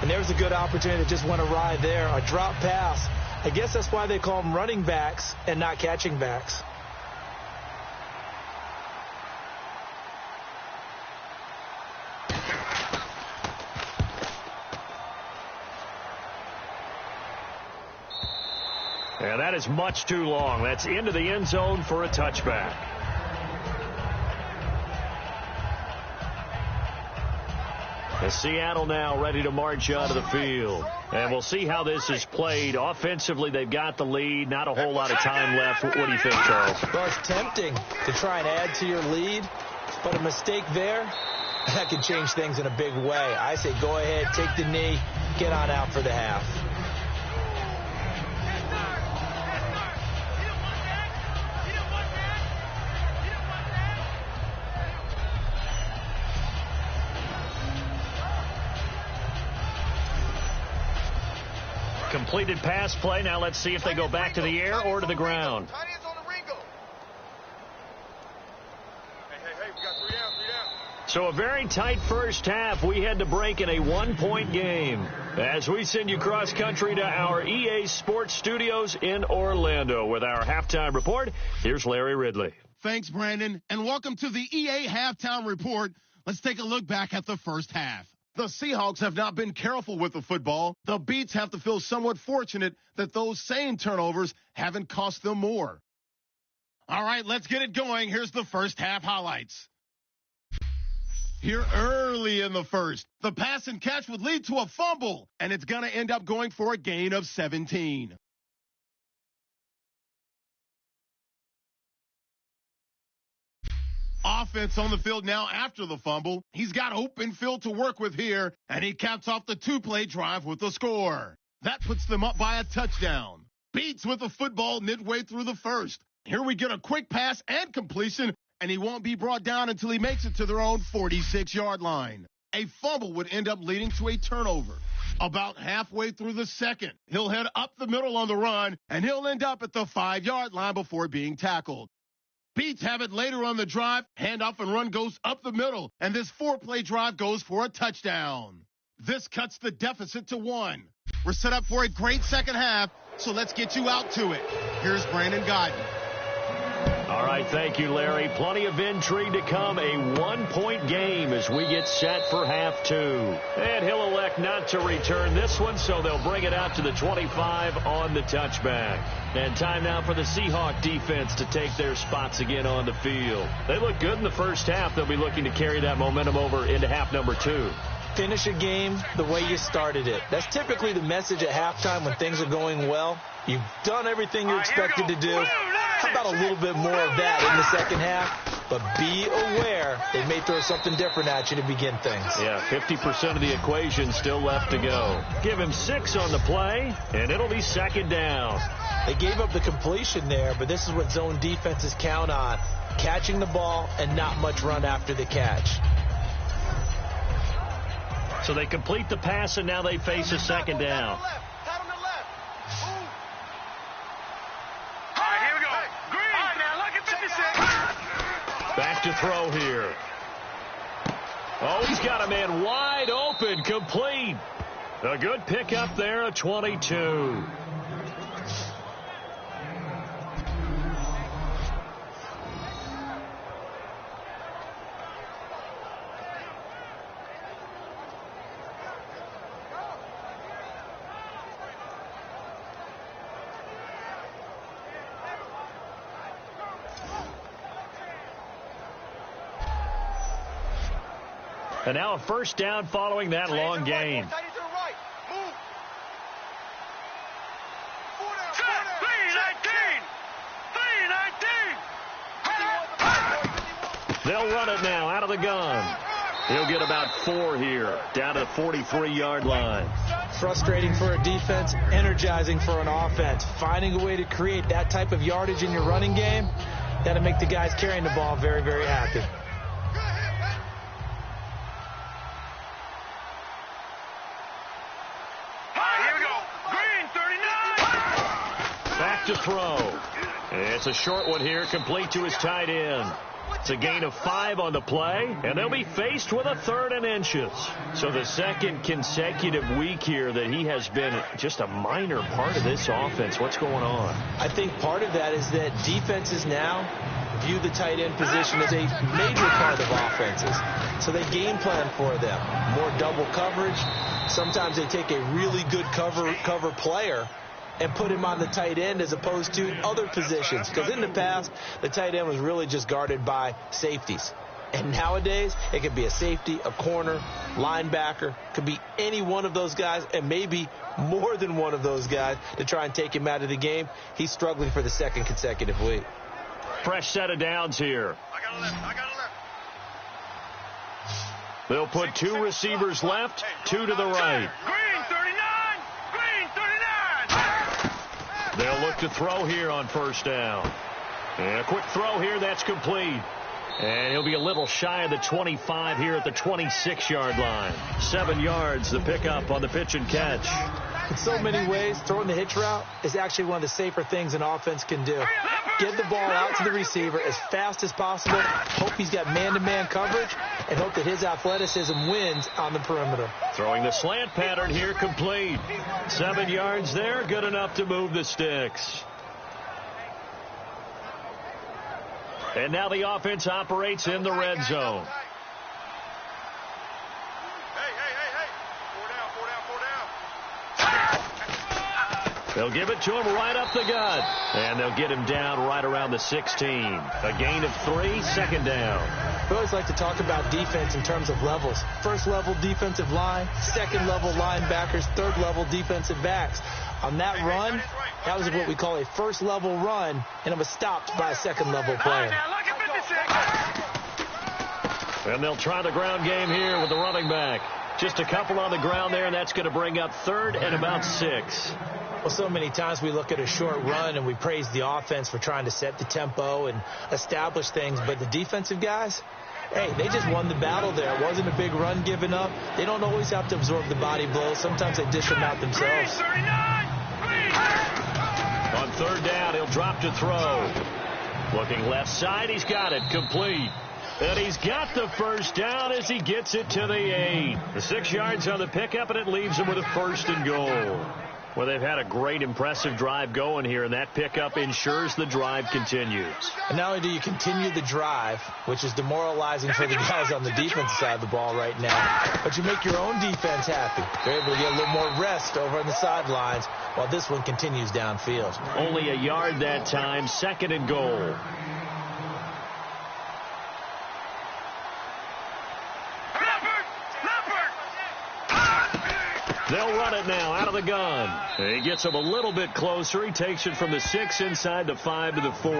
And there's a good opportunity that just went awry there. A drop pass. I guess that's why they call them running backs and not catching backs. And that is much too long. That's into the end zone for a touchback. And Seattle now ready to march onto the field. And we'll see how this is played. Offensively, they've got the lead. Not a whole lot of time left. What do you think, Charles? Well, it's tempting to try and add to your lead, but a mistake there, that can change things in a big way. I say go ahead, take the knee, get on out for the half. Completed pass play. Now let's see if they go back to the air or to the ground. So a very tight first half. We had to break in a one-point game. As we send you cross-country to our EA Sports Studios in Orlando with our halftime report, here's Larry Ridley. Thanks, Brandon, and welcome to the EA Halftime Report. Let's take a look back at the first half. The Seahawks have not been careful with the football. The Beats have to feel somewhat fortunate that those same turnovers haven't cost them more. All right, let's get it going. Here's the first half highlights. Here early in the first, the pass and catch would lead to a fumble, and it's going to end up going for a gain of 17. Offense on the field now after the fumble. He's got open field to work with here, and he caps off the two-play drive with a score. That puts them up by a touchdown. Beats with the football midway through the first. Here we get a quick pass and completion, and he won't be brought down until he makes it to their own 46-yard line. A fumble would end up leading to a turnover. About halfway through the second, he'll head up the middle on the run, and he'll end up at the 5-yard line before being tackled. Beats have it later on the drive. Handoff and run goes up the middle, and this 4-play drive goes for a touchdown. This cuts the deficit to 1. We're set up for a great second half, so let's get you out to it. Here's Brandon Godden. All right, thank you, Larry. Plenty of intrigue to come. A one-point game as we get set for half two. And he'll elect not to return this one, so they'll bring it out to the 25 on the touchback. And time now for the Seahawk defense to take their spots again on the field. They look good in the first half. They'll be looking to carry that momentum over into half number 2. Finish a game the way you started it. That's typically the message at halftime when things are going well. You've done everything you're expected to do. How about a little bit more of that in the second half? But be aware they may throw something different at you to begin things. Yeah, 50% of the equation still left to go. Give him 6 on the play, and it'll be second down. They gave up the completion there, but this is what zone defenses count on. Catching the ball and not much run after the catch. So they complete the pass, and now they face a second down. Back to throw here. Oh, he's got a man wide open, complete. A good pickup there, a 22. And now a first down following that long gain. They'll run it now out of the gun. He'll get about 4 here, down to the 43-yard line. Frustrating for a defense, energizing for an offense. Finding a way to create that type of yardage in your running game, that'll make the guys carrying the ball very, very happy. To throw. It's a short one here, complete to his tight end. It's a gain of 5 on the play, and they'll be faced with a 3rd and inches. So the second consecutive week here that he has been just a minor part of this offense. What's going on? I think part of that is that defenses now view the tight end position as a major part of offenses. So they game plan for them. More double coverage. Sometimes they take a really good cover player and put him on the tight end as opposed to other positions. Because in the past, the tight end was really just guarded by safeties. And nowadays, it could be a safety, a corner, linebacker. Could be any one of those guys, and maybe more than one of those guys to try and take him out of the game. He's struggling for the second consecutive week. Fresh set of downs here. I got a left. They'll put 2 receivers left, 2 to the right. Green 39. Green 39. They'll look to throw here on first down. And a quick throw here, that's complete. And he'll be a little shy of the 25 here at the 26-yard line. 7 yards, the pickup on the pitch and catch. In so many ways, throwing the hitch route is actually one of the safer things an offense can do. Get the ball out to the receiver as fast as possible, hope he's got man-to-man coverage, and hope that his athleticism wins on the perimeter. Throwing the slant pattern here, complete. 7 yards there, good enough to move the sticks. And now the offense operates in the red zone. Hey. 4 down. They'll give it to him right up the gut. And they'll get him down right around the 16. A gain of 3, second down. We always like to talk about defense in terms of levels. First level defensive line, second level linebackers, third level defensive backs. On that run, that was what we call a first level run, and it was stopped by a second level player. And they'll try the ground game here with the running back. Just a couple on the ground there, and that's going to bring up 3rd and about 6. Well, so many times we look at a short run and we praise the offense for trying to set the tempo and establish things, but the defensive guys, hey, they just won the battle there. It wasn't a big run given up. They don't always have to absorb the body blows. Sometimes they dish them out themselves. On 3rd down, he'll drop to throw. Looking left side, he's got it, complete. And he's got the first down as he gets it to the 8. The 6 yards on the pickup, and it leaves him with a 1st and goal. Well, they've had a great, impressive drive going here, and that pickup ensures the drive continues. And not only do you continue the drive, which is demoralizing for the guys on the defensive side of the ball right now, but you make your own defense happy. They're able to get a little more rest over on the sidelines while this one continues downfield. Only a yard that time, 2nd and goal. They'll run it now out of the gun. He gets him a little bit closer. He takes it from the 6 inside the 5 to the 4.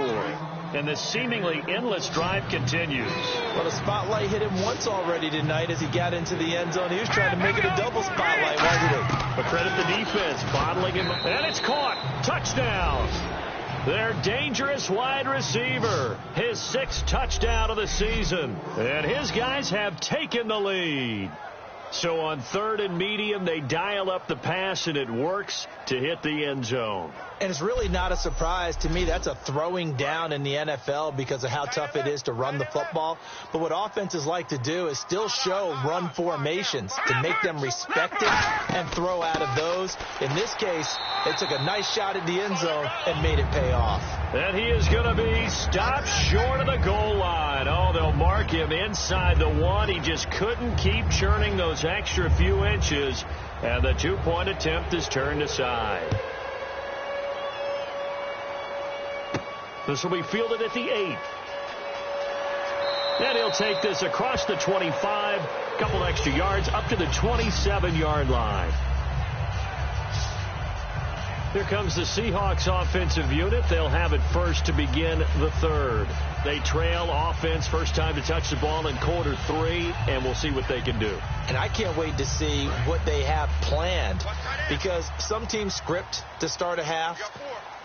And the seemingly endless drive continues. Well, the spotlight hit him once already tonight as he got into the end zone. He was trying to make it a double spotlight, wasn't he? But credit the defense, bottling him. And it's caught. Touchdown. Their dangerous wide receiver. His 6th touchdown of the season. And his guys have taken the lead. So on 3rd and medium, they dial up the pass, and it works to hit the end zone. And it's really not a surprise to me. That's a throwing down in the NFL because of how tough it is to run the football. But what offenses like to do is still show run formations to make them respect it and throw out of those. In this case, they took a nice shot at the end zone and made it pay off. And he is going to be stopped short of the goal line. Oh, they'll mark him inside the 1. He just couldn't keep churning those extra few inches, and the 2-point attempt is turned aside. This will be fielded at the 8. And he'll take this across the 25, a couple extra yards up to the 27-yard line. Here comes the Seahawks offensive unit. They'll have it first to begin the 3rd. They trail offense, first time to touch the ball in quarter 3, and we'll see what they can do. And I can't wait to see what they have planned, because some teams script to start a half.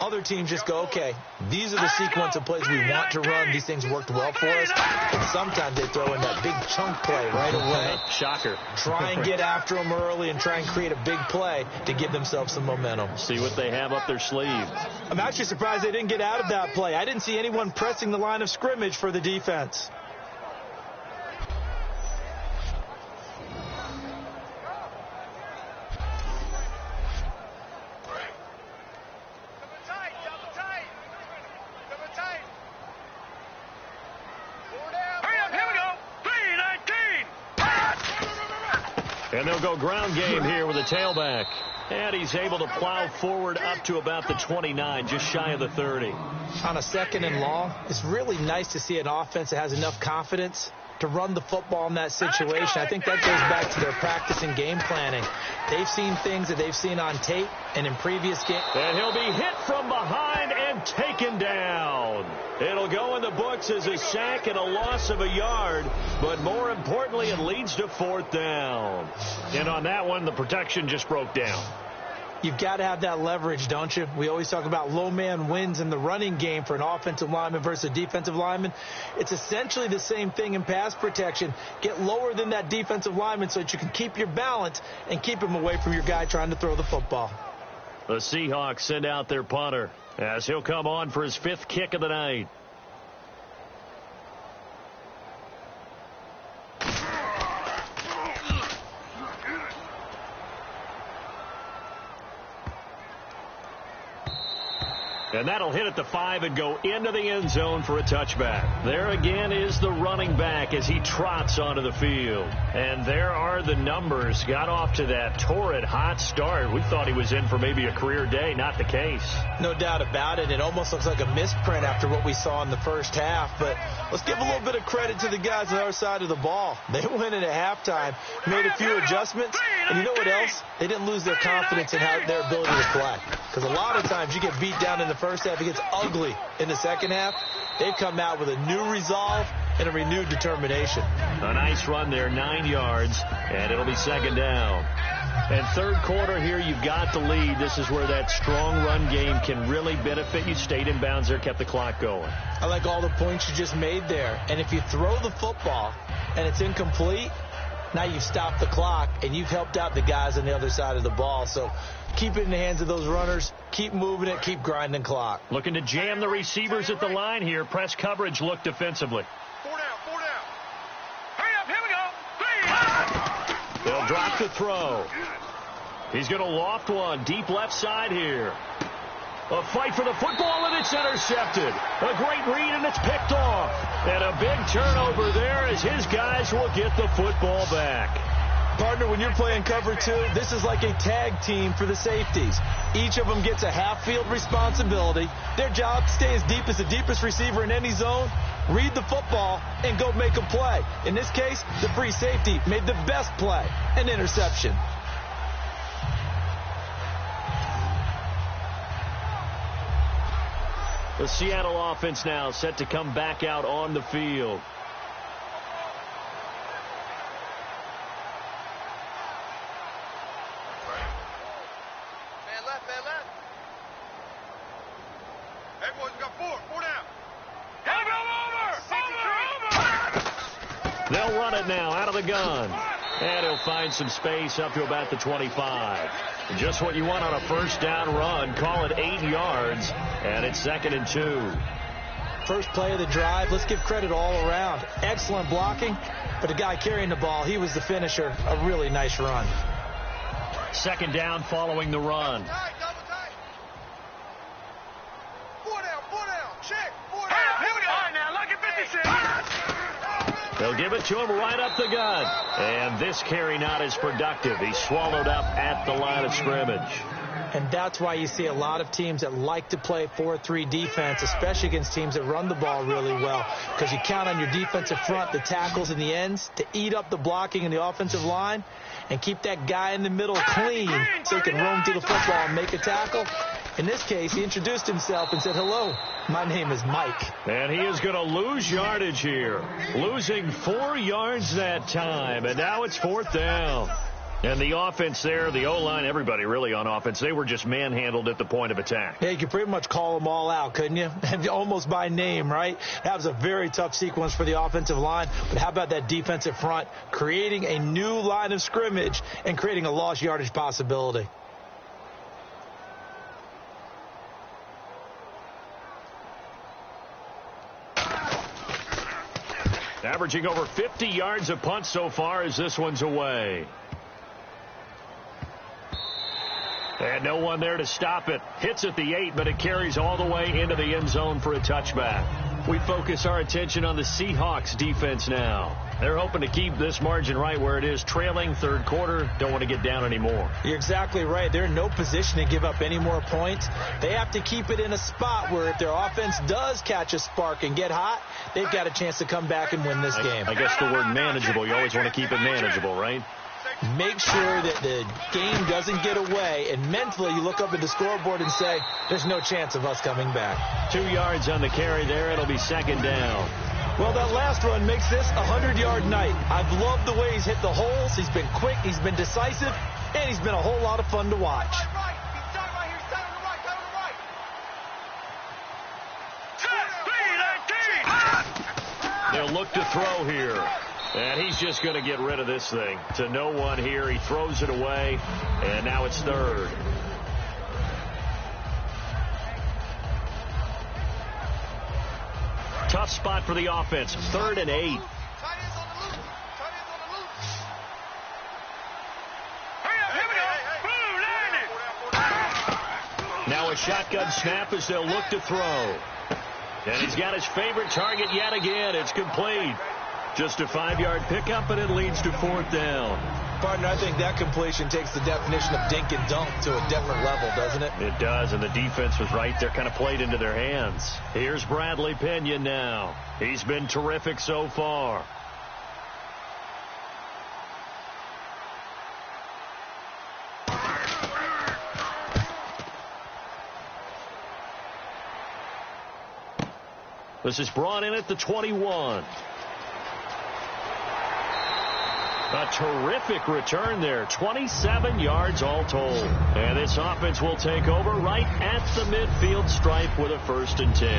Other teams just go, okay, these are the sequence of plays we want to run. These things worked well for us. And sometimes they throw in that big chunk play right away. Shocker. Try and get after them early and try and create a big play to give themselves some momentum. See what they have up their sleeve. I'm actually surprised they didn't get out of that play. I didn't see anyone pressing the line of scrimmage for the defense. And they'll go ground game here with a tailback. And he's able to plow forward up to about the 29, just shy of the 30. On a 2nd and long, it's really nice to see an offense that has enough confidence to run the football in that situation. I think that goes back to their practice and game planning. They've seen things that they've seen on tape and in previous games. And he'll be hit from behind and taken down. It'll go in the books as a sack and a loss of a yard, but more importantly, it leads to 4th down. And on that one, the protection just broke down. You've got to have that leverage, don't you? We always talk about low man wins in the running game for an offensive lineman versus a defensive lineman. It's essentially the same thing in pass protection. Get lower than that defensive lineman so that you can keep your balance and keep him away from your guy trying to throw the football. The Seahawks send out their punter as he'll come on for his 5th kick of the night. And that'll hit at the 5 and go into the end zone for a touchback. There again is the running back as he trots onto the field. And there are the numbers. Got off to that torrid hot start. We thought he was in for maybe a career day. Not the case. No doubt about it. It almost looks like a misprint after what we saw in the first half. But let's give a little bit of credit to the guys on the other side of the ball. They went in at halftime, made a few adjustments. And you know what else? They didn't lose their confidence in their ability to play. Because a lot of times you get beat down in the first half, it gets ugly in the second half. They've come out with a new resolve and a renewed determination. A nice run there, 9 yards, and it'll be 2nd down. And 3rd quarter here, you've got the lead. This is where that strong run game can really benefit you. Stayed in bounds there, kept the clock going. I like all the points you just made there. And if you throw the football and it's incomplete, now you've stopped the clock and you've helped out the guys on the other side of the ball. So keep it in the hands of those runners. Keep moving it. Keep grinding clock. Looking to jam the receivers at the line here. Press coverage look defensively. 4 down, 4 down. Hurry up, here we go. 3. They'll drop the throw. He's going to loft one deep left side here. A fight for the football, and it's intercepted. A great read, and it's picked off. And a big turnover there as his guys will get the football back. Partner, when you're playing cover 2, this is like a tag team for the safeties. Each of them gets a half-field responsibility. Their job, stay as deep as the deepest receiver in any zone, read the football, and go make a play. In this case, the free safety made the best play, an interception. The Seattle offense now set to come back out on the field. Man left, man left. Hey, boys, we got 4 down. Over! They'll run it now out of the gun. And he'll find some space up to about the 25. Just what you want on a 1st down run. Call it 8 yards. And it's 2nd and 2. First play of the drive. Let's give credit all around. Excellent blocking. But the guy carrying the ball, he was the finisher. A really nice run. 2nd down following the run. Tight, double tight. 4 down. Check. 4 down. Here we go. All right, now, look at 56. They'll give it to him right up the gut. And this carry not as productive. He's swallowed up at the line of scrimmage. And that's why you see a lot of teams that like to play 4-3 defense, especially against teams that run the ball really well, because you count on your defensive front, the tackles and the ends, to eat up the blocking in the offensive line and keep that guy in the middle clean so he can roam through the football and make a tackle. In this case, he introduced himself and said, "Hello, my name is Mike." And he is going to lose yardage here. Losing 4 yards that time, and now it's 4th down. And the offense there, the O-line, everybody really on offense, they were just manhandled at the point of attack. Yeah, you could pretty much call them all out, couldn't you? Almost by name, right? That was a very tough sequence for the offensive line. But how about that defensive front creating a new line of scrimmage and creating a lost yardage possibility? Averaging over 50 yards a punt so far as this one's away. And no one there to stop it. Hits at the 8, but it carries all the way into the end zone for a touchback. We focus our attention on the Seahawks defense now. They're hoping to keep this margin right where it is, trailing third quarter. Don't want to get down anymore. You're exactly right. They're in no position to give up any more points. They have to keep it in a spot where if their offense does catch a spark and get hot, they've got a chance to come back and win this game. I guess the word manageable, you always want to keep it manageable, right? Make sure that the game doesn't get away, and mentally you look up at the scoreboard and say, there's no chance of us coming back. 2 yards on the carry there. It'll be second down. Well, that last run makes this a 100-yard night. I've loved the way he's hit the holes. He's been quick, he's been decisive, and he's been a whole lot of fun to watch. They'll look to throw here. And he's just going to get rid of this thing. To no one here. He throws it away. And now it's third. Tough spot for the offense. 3rd and 8. Now a shotgun snap as they'll look to throw. And he's got his favorite target yet again. It's complete. Just a 5-yard pickup, and it leads to 4th down. Partner, I think that completion takes the definition of dink and dunk to a different level, doesn't it? It does, and the defense was right there, kind of played into their hands. Here's Bradley Pinion now. He's been terrific so far. This is brought in at the 21. A terrific return there. 27 yards all told. And this offense will take over right at the midfield stripe with a 1st and 10.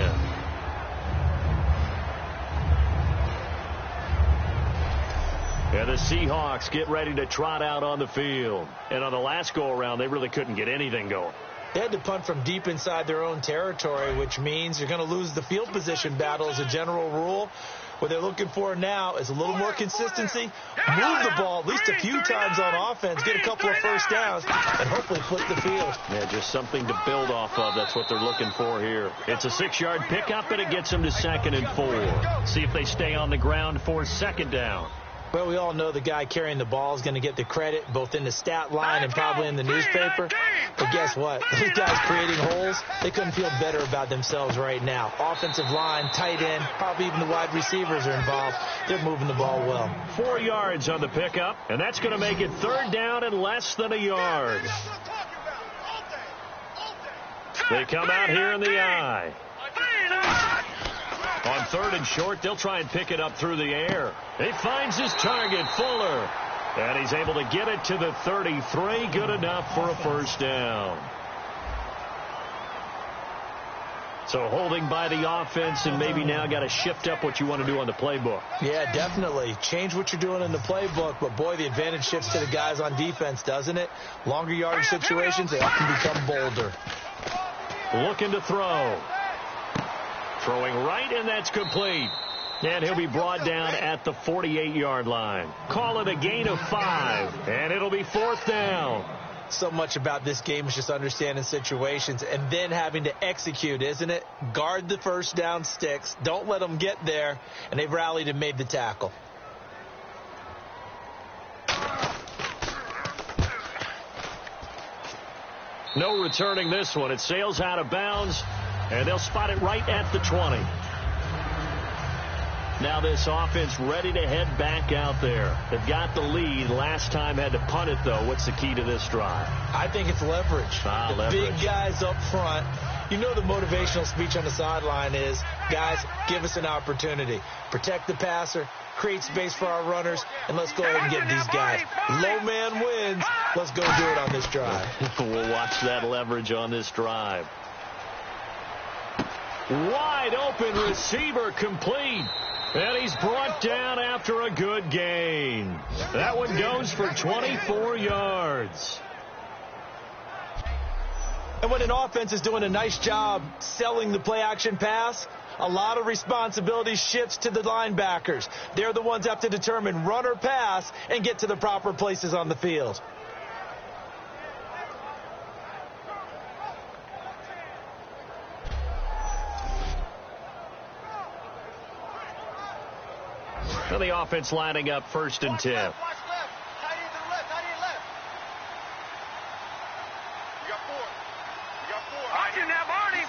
And the Seahawks get ready to trot out on the field. And on the last go-around, they really couldn't get anything going. They had to punt from deep inside their own territory, which means you're going to lose the field position battle as a general rule. What they're looking for now is a little more consistency, move the ball at least a few times on offense, get a couple of first downs, and hopefully flip the field. Yeah, just something to build off of. That's what they're looking for here. It's a 6-yard pickup, and it gets them to 2nd and 4. See if they stay on the ground for 2nd down. Well, we all know the guy carrying the ball is going to get the credit both in the stat line and probably in the newspaper. But guess what? These guys creating holes, they couldn't feel better about themselves right now. Offensive line, tight end, probably even the wide receivers are involved. They're moving the ball well. 4 yards on the pickup, and that's going to make it 3rd down and less than a yard. They come out here in the eye. On 3rd and short, they'll try and pick it up through the air. He finds his target, Fuller. And he's able to get it to the 33. Good enough for a 1st down. So holding by the offense, and maybe now got to shift up what you want to do on the playbook. Yeah, definitely. Change what you're doing in the playbook, but boy, the advantage shifts to the guys on defense, doesn't it? Longer yardage situations, they often become bolder. Looking to throw. Throwing right, and that's complete. And he'll be brought down at the 48-yard line. Call it a gain of 5, and it'll be 4th down. So much about this game is just understanding situations and then having to execute, isn't it? Guard the first down sticks. Don't let them get there, and they've rallied and made the tackle. No returning this one. It sails out of bounds, and they'll spot it right at the 20. Now this offense ready to head back out there. They've got the lead. Last time had to punt it, though. What's the key to this drive? I think it's leverage. Leverage. Big guys up front. You know the motivational speech on the sideline is, guys, give us an opportunity. Protect the passer, create space for our runners, and let's go ahead and get these guys. Low man wins. Let's go do it on this drive. We'll watch that leverage on this drive. Wide open receiver complete. And he's brought down after a good gain. That one goes for 24 yards. And when an offense is doing a nice job selling the play-action pass, a lot of responsibility shifts to the linebackers. They're the ones that have to determine run or pass and get to the proper places on the field. So the offense lining up 1st and 10. Watch left. Tight end to the left. Tight end left. You got 4. You got 4. I didn't have Arnie.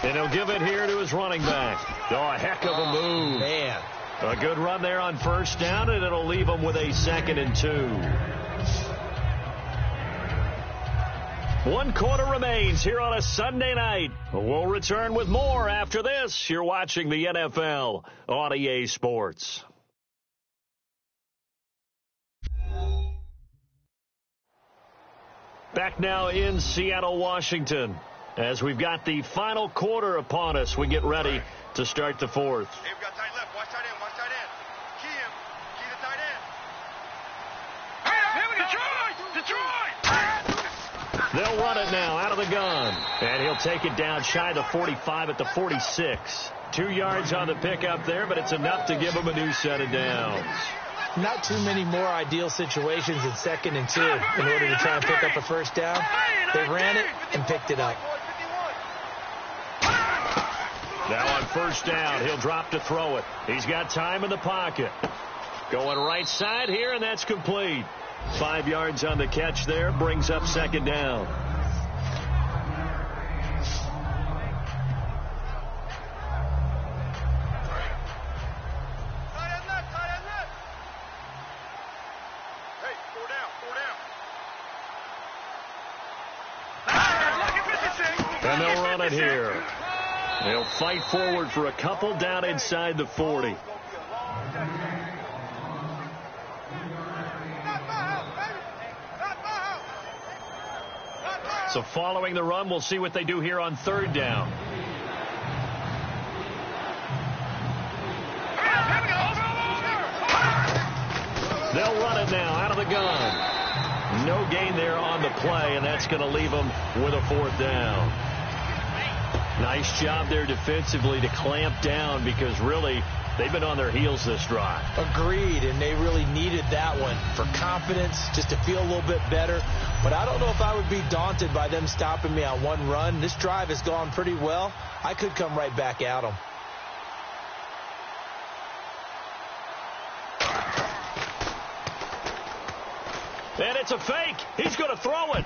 And he'll give it here to his running back. Oh, a heck of a move. Man. A good run there on 1st down, and it'll leave him with a 2nd and 2. 1 quarter remains here on a Sunday night. We'll return with more after this. You're watching the NFL on EA Sports. Back now in Seattle, Washington. As we've got the final quarter upon us, we get ready to start the 4th. Hey, we've got tight left. Watch tight end. Watch tight end. Key him. Key the tight end. Here we go. Detroit! They'll run it now out of the gun. And he'll take it down shy of the 45 at the 46. 2 yards on the pickup there, but it's enough to give him a new set of downs. Not too many more ideal situations in 2nd and 2 in order to try and pick up a 1st down. They ran it and picked it up. Now on 1st down, he'll drop to throw it. He's got time in the pocket. Going right side here, and that's complete. 5 yards on the catch there, brings up 2nd down. Hey, 4 down. And they'll run it here. They'll fight forward for a couple down inside the 40. So following the run, we'll see what they do here on 3rd down. They'll run it now out of the gun. No gain there on the play, and that's going to leave them with a 4th down. Nice job there defensively to clamp down because really they've been on their heels this drive. Agreed, and they really needed that one for confidence, just to feel a little bit better. But I don't know if I would be daunted by them stopping me on one run. This drive has gone pretty well. I could come right back at them. And it's a fake. He's going to throw it.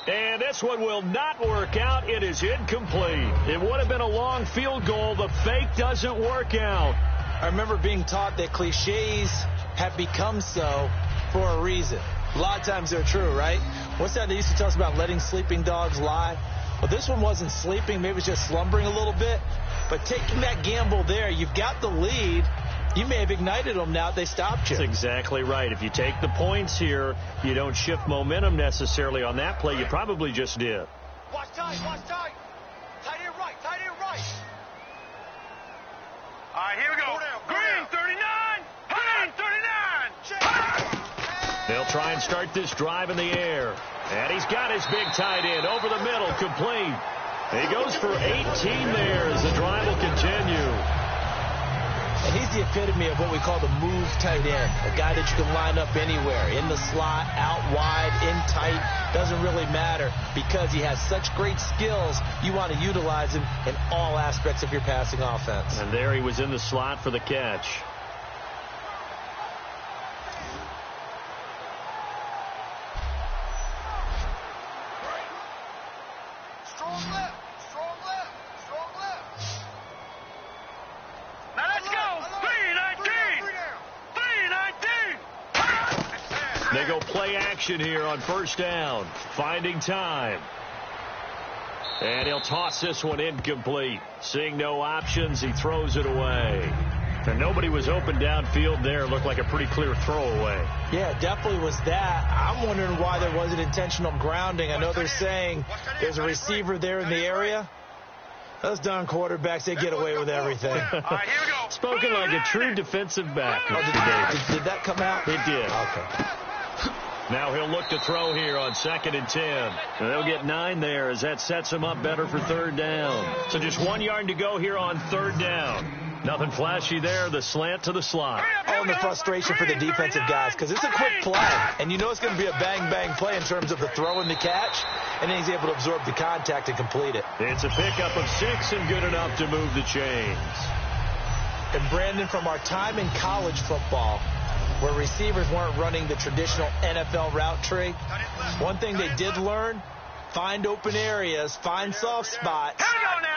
And this one will not work out. It is incomplete. It would have been a long field goal. The fake doesn't work out. I remember being taught that cliches have become so for a reason. A lot of times they're true, right? What's that they used to tell us about letting sleeping dogs lie? Well, this one wasn't sleeping. Maybe it was just slumbering a little bit. But taking that gamble there, you've got the lead. You may have ignited them now if they stopped you. That's exactly right. If you take the points here, you don't shift momentum necessarily on that play. You probably just did. Watch tight. Watch tight. Tight end right. Tight end right. All right, here we go. Green 39. Green 39. They'll try and start this drive in the air. And he's got his big tight end over the middle, complete. He goes for 18 there as the drive will continue. And he's the epitome of what we call the move tight end, a guy that you can line up anywhere, in the slot, out wide, in tight, doesn't really matter because he has such great skills. You want to utilize him in all aspects of your passing offense. And there he was in the slot for the catch. Strong left. Strong left. Strong left. Now let's go. 319. They go play action here on 1st down. Finding time. And he'll toss this one incomplete. Seeing no options, he throws it away. And nobody was open downfield there. Looked like a pretty clear throwaway. Yeah, definitely was that. I'm wondering why there wasn't intentional grounding. I know they're saying there's a receiver there in the area. Those darn quarterbacks, they get away with everything. All right, here we go. Spoken like a true defensive back. Did that come out? It did. Okay. Now he'll look to throw here on 2nd and 10. And they'll get 9 there as that sets him up better for 3rd down. So just 1 yard to go here on 3rd down. Nothing flashy there. The slant to the slot. Oh, and the frustration for the defensive guys because it's a quick play. And you know it's going to be a bang-bang play in terms of the throw and the catch. And then he's able to absorb the contact and complete it. It's a pickup of 6 and good enough to move the chains. And Brandon, from our time in college football, where receivers weren't running the traditional NFL route tree, one thing they did learn, find open areas, find soft spots,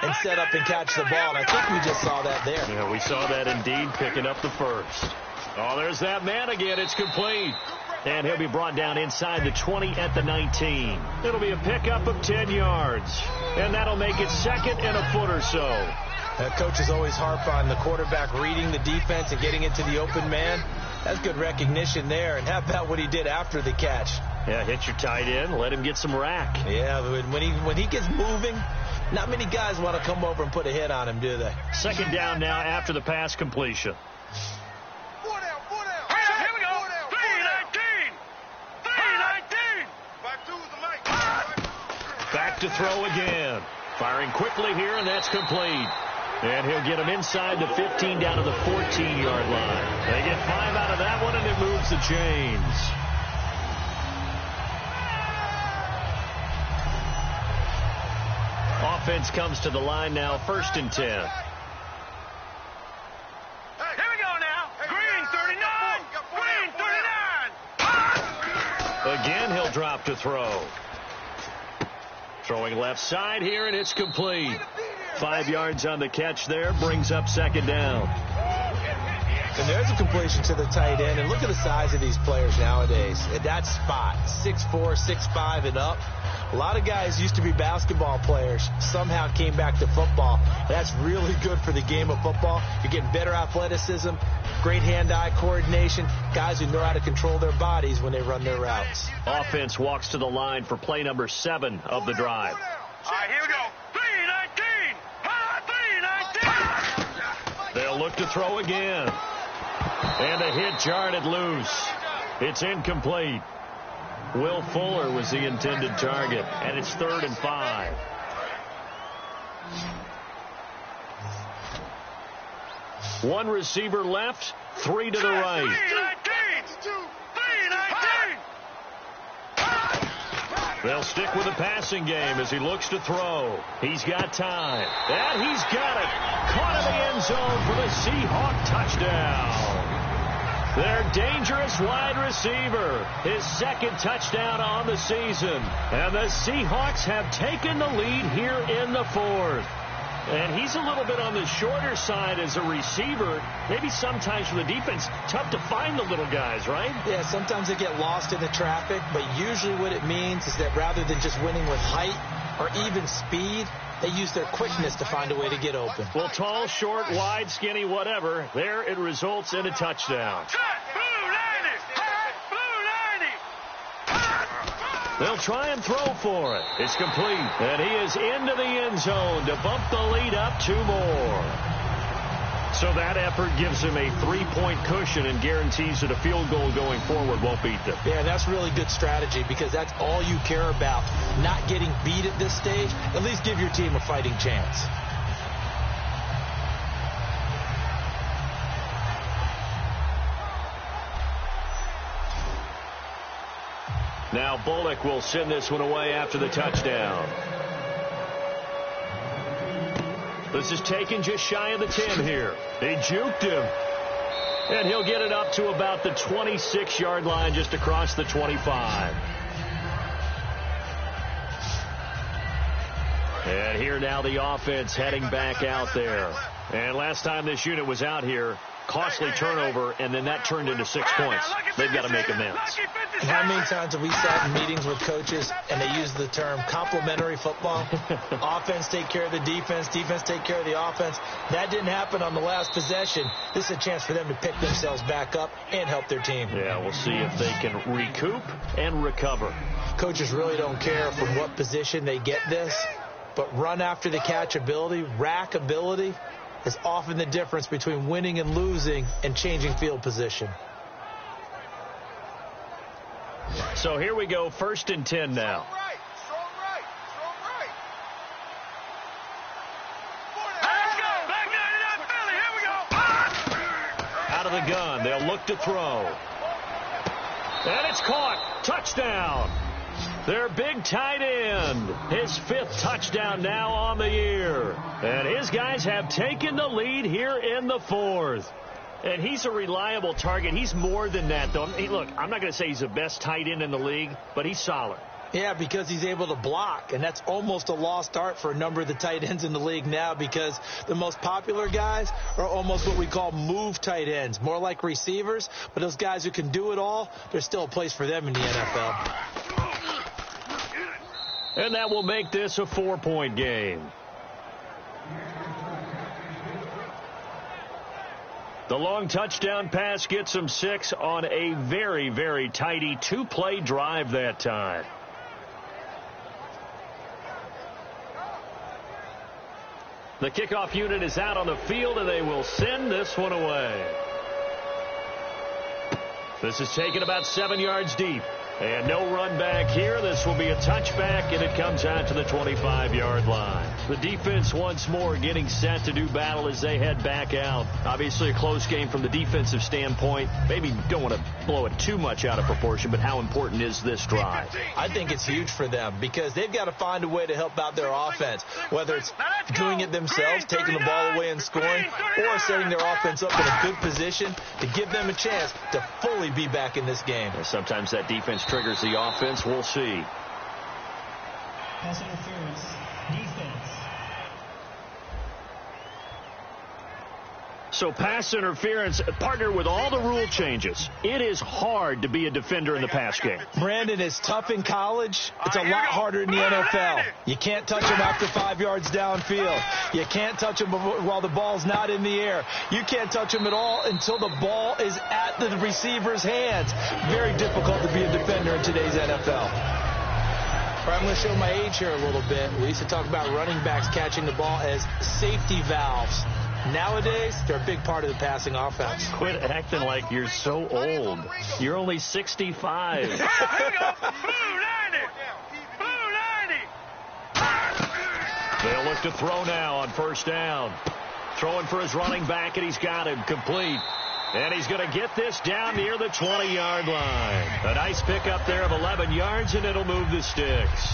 and set up and catch the ball. And I think we just saw that there. Yeah, we saw that indeed, picking up the first. Oh, there's that man again. It's complete. And he'll be brought down inside the 20 at the 19. It'll be a pickup of 10 yards. And that'll make it second and a foot or so. Coaches always harp on the quarterback reading the defense and getting it to the open man. That's good recognition there. And how about what he did after the catch? Yeah, hit your tight end, let him get some rack. Yeah, when he gets moving, not many guys want to come over and put a hit on him, do they? Second down now after the pass completion. Back to throw again. Firing quickly here, and that's complete. And he'll get him inside the 15 down to the 14-yard line. They get 5 out of that one, and it moves the chains. Offense comes to the line now, 1st and 10. Here we go now. Green 39. Green 39. Again, he'll drop to throw. Throwing left side here, and it's complete. 5 yards on the catch there, brings up second down. And there's a completion to the tight end. And look at the size of these players nowadays. At that spot, 6'4", 6'5", and up. A lot of guys used to be basketball players, somehow came back to football. That's really good for the game of football. You're getting better athleticism, great hand-eye coordination, guys who know how to control their bodies when they run their routes. Offense walks to the line for play number 7 of the drive. All right, here we go. 3-19. They'll look to throw again. And a hit jarred loose. It's incomplete. Will Fuller was the intended target, and it's 3rd and 5. One receiver left, 3 to the right. 3-19. They'll stick with the passing game as he looks to throw. He's got time, and he's got it. Caught in the end zone for the Seahawk touchdown. Their dangerous wide receiver, his 2nd touchdown on the season. And the Seahawks have taken the lead here in the 4th. And he's a little bit on the shorter side as a receiver. Maybe sometimes for the defense, tough to find the little guys, right? Yeah, sometimes they get lost in the traffic, but usually what it means is that rather than just winning with height or even speed, they use their quickness to find a way to get open. Well, tall, short, wide, skinny, whatever, there it results in a touchdown. They'll try and throw for it. It's complete. And he is into the end zone to bump the lead up 2 more. So that effort gives him a 3-point cushion and guarantees that a field goal going forward won't beat them. Yeah, that's really good strategy because that's all you care about. Not getting beat at this stage. At least give your team a fighting chance. Now Bullock will send this one away after the touchdown. This is taken just shy of the 10 here. They juked him. And he'll get it up to about the 26-yard line just across the 25. And here now the offense heading back out there. And last time this unit was out here, costly turnover, and then that turned into 6 points. They've got to make amends. How many times have we sat in meetings with coaches and they use the term complementary football? Offense take care of the defense, defense take care of the offense. That didn't happen on the last possession. This is a chance for them to pick themselves back up and help their team. Yeah, we'll see if they can recoup and recover. Coaches really don't care from what position they get this, but run after the catch ability, rack ability, is often the difference between winning and losing and changing field position. So here we go, 1st and 10 now. Strong right. Out of the gun, they'll look to throw. And it's caught. Touchdown. Their big tight end. His 5th touchdown now on the year. And his guys have taken the lead here in the 4th. And he's a reliable target. He's more than that, though. Hey, look, I'm not going to say he's the best tight end in the league, but he's solid. Yeah, because he's able to block, and that's almost a lost art for a number of the tight ends in the league now, because the most popular guys are almost what we call move tight ends, more like receivers, but those guys who can do it all, there's still a place for them in the NFL. And that will make this a 4-point game. The long touchdown pass gets him 6 on a very, very tidy 2-play drive that time. The kickoff unit is out on the field, and they will send this one away. This is taken about 7 yards deep. And no run back here. This will be a touchback, and it comes out to the 25-yard line. The defense once more getting set to do battle as they head back out. Obviously a close game from the defensive standpoint. Maybe don't want to blow it too much out of proportion, but how important is this drive? I think it's huge for them because they've got to find a way to help out their offense, whether it's doing it themselves, taking the ball away and scoring, or setting their offense up in a good position to give them a chance to fully be back in this game. Sometimes that defense triggers the offense. We'll see. Pass interference. Defense. So pass interference, partnered with all the rule changes. It is hard to be a defender in the pass game. Brandon, is tough in college. It's a lot harder in the NFL. You can't touch him after 5 yards downfield. You can't touch him while the ball's not in the air. You can't touch him at all until the ball is at the receiver's hands. Very difficult to be a defender in today's NFL. All right, I'm going to show my age here a little bit. We used to talk about running backs catching the ball as safety valves. Nowadays, they're a big part of the passing offense. Quit acting like you're so old. You're only 65. Here we go. Blue 90. Blue 90. They'll look to throw now on first down. Throwing for his running back, and he's got him complete. And he's going to get this down near the 20-yard line. A nice pickup there of 11 yards, and it'll move the sticks.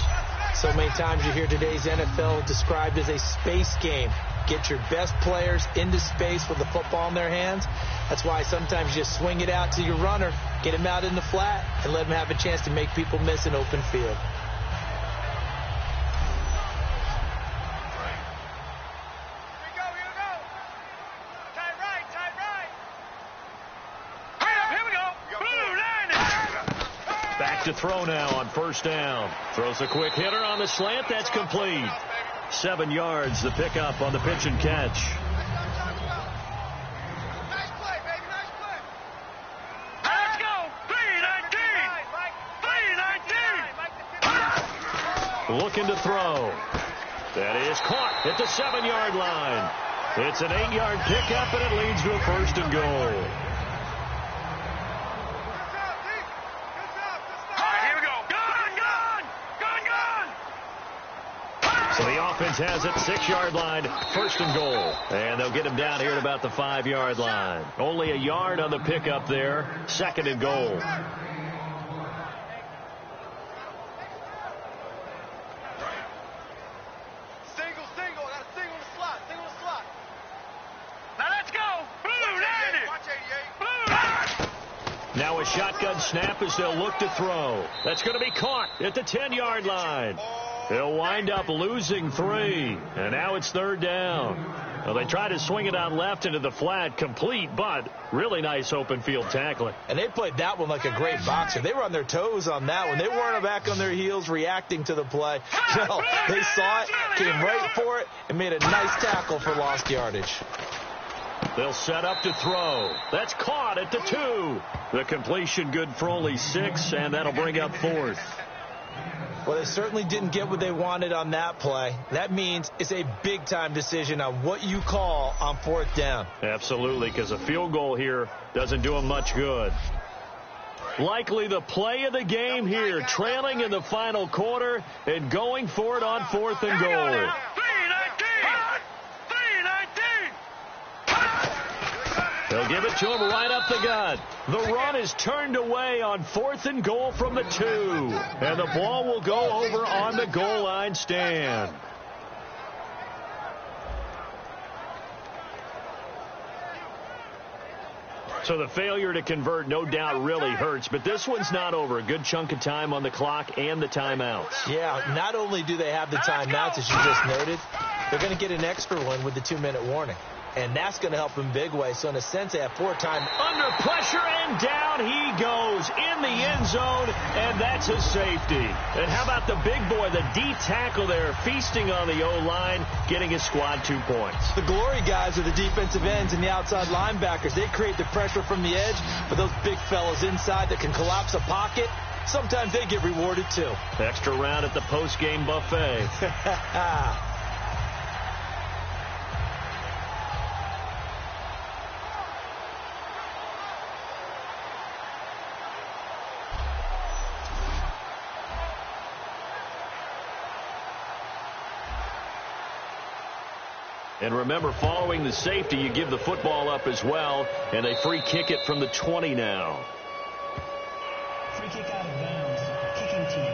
So many times you hear today's NFL described as a space game. Get your best players into space with the football in their hands. That's why sometimes you just swing it out to your runner, get him out in the flat, and let him have a chance to make people miss an open field. Here we go. Tight right. Here we go. Blue 90. Back to throw now on first down. Throws a quick hitter on the slant. That's complete. 7 yards, the pickup on the pitch and catch. Nice play, baby. Nice play. Let's go. 319. Looking to throw. That is caught at the 7-yard line. It's an 8-yard pickup, and it leads to a first and goal. Here we go. Gone. So the offense has it, 6-yard line, first and goal. And they'll get him down here at about the 5-yard line. Only a yard on the pickup there, second and goal. Single. Got a single in the slot. Now let's go. Blue 90. Watch 88. Blue 90. Now a shotgun snap as they'll look to throw. That's going to be caught at the 10-yard line. He'll wind up losing 3, and now it's third down. Well, they try to swing it out left into the flat, complete, but really nice open field tackling. And they played that one like a great boxer. They were on their toes on that one. They weren't back on their heels reacting to the play. No, they saw it, came right for it, and made a nice tackle for lost yardage. They'll set up to throw. That's caught at the 2. The completion good for only 6, and that'll bring up 4th. Well, they certainly didn't get what they wanted on that play. That means it's a big-time decision on what you call on 4th down. Absolutely, because a field goal here doesn't do them much good. Likely the play of the game here, trailing in the final quarter and going for it on 4th and goal. 319. They'll They'll give it to him right up the gut. The run is turned away on 4th and goal from the 2. And the ball will go over on the goal line stand. So the failure to convert no doubt really hurts, but this one's not over. A good chunk of time on the clock and the timeouts. Yeah, not only do they have the timeouts, as you just noted, they're going to get an extra one with the 2-minute warning. And that's going to help them big way. So in a sense, they have 4 time. Under pressure, and down he goes in the end zone, and that's a safety. And how about the big boy, the D tackle there, feasting on the O-line, getting his squad 2 points. The glory guys are the defensive ends and the outside linebackers. They create the pressure from the edge, but those big fellas inside that can collapse a pocket, sometimes they get rewarded too. Extra round at the post-game buffet. And remember, following the safety, you give the football up as well, and they free kick it from the 20 now. Free kick out of bounds. Kicking team.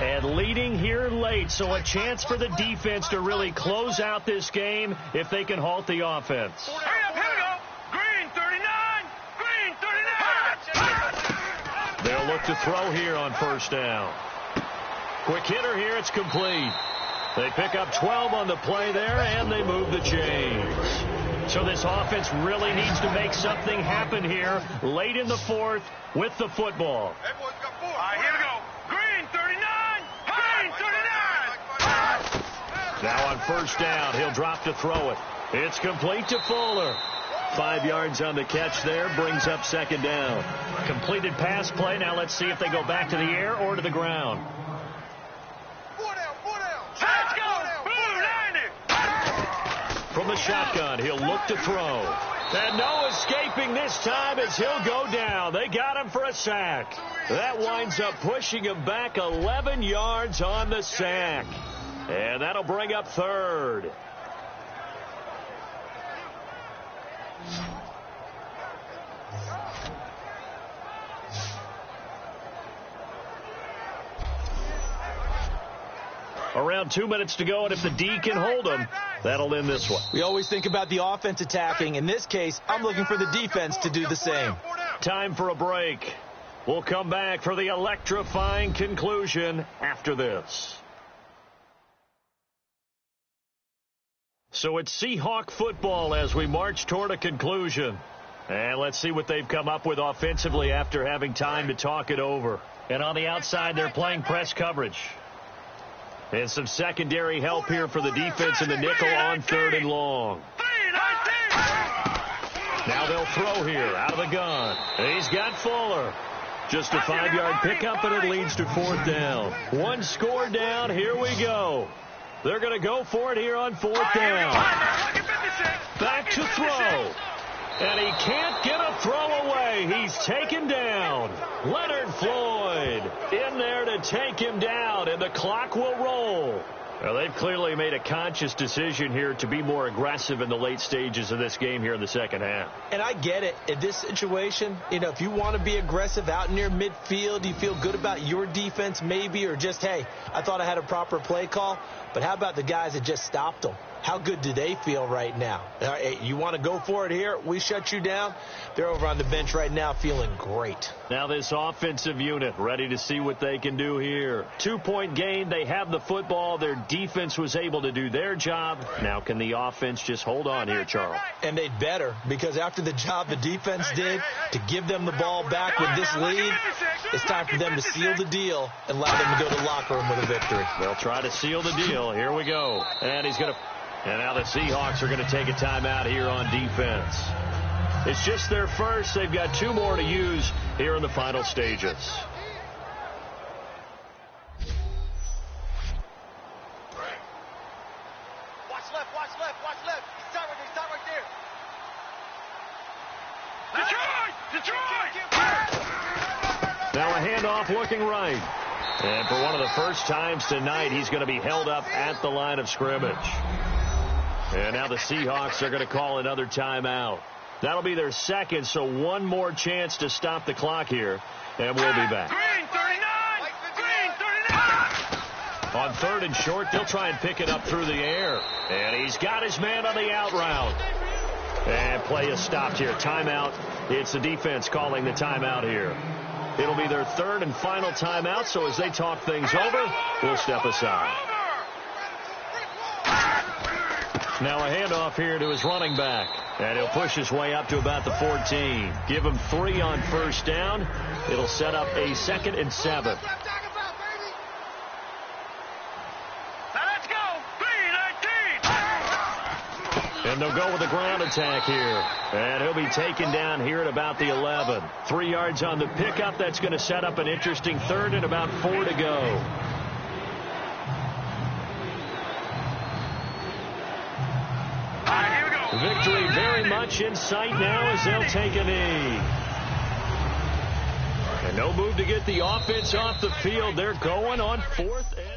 And leading here late, so a chance for the defense to really close out this game if they can halt the offense. Hurry up, here we go. Green 39. Green 39. They'll look to throw here on 1st down. Quick hitter here, it's complete. They pick up 12 on the play there, and they move the chains. So this offense really needs to make something happen here late in the 4th with the football. Hey, boys, got 4. All right, here we go. Green 39. Green 39. Now on 1st down, he'll drop to throw it. It's complete to Fuller. 5 yards on the catch there, brings up 2nd down. Completed pass play. Now let's see if they go back to the air or to the ground. From the shotgun, he'll look to throw. And no escaping this time as he'll go down. They got him for a sack. That winds up pushing him back 11 yards on the sack. And that'll bring up 3rd. Around 2 minutes to go, and if the D can hold them, that'll end this one. We always think about the offense attacking. In this case, I'm looking for the defense to do the same. Time for a break. We'll come back for the electrifying conclusion after this. So it's Seahawk football as we march toward a conclusion. And let's see what they've come up with offensively after having time to talk it over. And on the outside, they're playing press coverage. And some secondary help here for the defense in the nickel on 3rd and long. Now they'll throw here out of the gun. And he's got Fuller. Just a 5-yard pickup, and it leads to 4th down. 1 score down. Here we go. They're going to go for it here on 4th down. Back to throw. And he can't get a throw away. He's taken down. Leonard Floyd in there to take him down, and the clock will roll. Well, they've clearly made a conscious decision here to be more aggressive in the late stages of this game here in the 2nd half. And I get it. In this situation, if you want to be aggressive out near midfield, you feel good about your defense maybe, or just, hey, I thought I had a proper play call. But how about the guys that just stopped them? How good do they feel right now? You want to go for it here? We shut you down. They're over on the bench right now feeling great. Now this offensive unit ready to see what they can do here. 2-point gain. They have the football. Their defense was able to do their job. Now can the offense just hold on here, Charles? And they'd better, because after the job the defense did to give them the ball back with this lead, it's time for them to seal the deal and allow them to go to the locker room with a victory. They'll try to seal the deal. Here we go. And he's going to... And now the Seahawks are going to take a timeout here on defense. It's just their first. They've got 2 more to use here in the final stages. Watch left, watch left, watch left. Stop right there. Detroit! Now a handoff looking right. And for one of the first times tonight, he's going to be held up at the line of scrimmage. And now the Seahawks are going to call another timeout. That'll be their second, so one more chance to stop the clock here, and we'll be back. Green 39! On third and short, they'll try and pick it up through the air. And he's got his man on the out route. And play is stopped here. Timeout. It's the defense calling the timeout here. It'll be their third and final timeout, so as they talk things over, we'll step aside. Now a handoff here to his running back. And he'll push his way up to about the 14. Give him 3 on first down. It'll set up a 2nd and 7. Let's go! 3-19! And they'll go with the ground attack here. And he'll be taken down here at about the 11. 3 yards on the pickup. That's going to set up an interesting third and about 4 to go. Victory very much in sight now as they'll take a knee. And no move to get the offense off the field. They're going on 4th and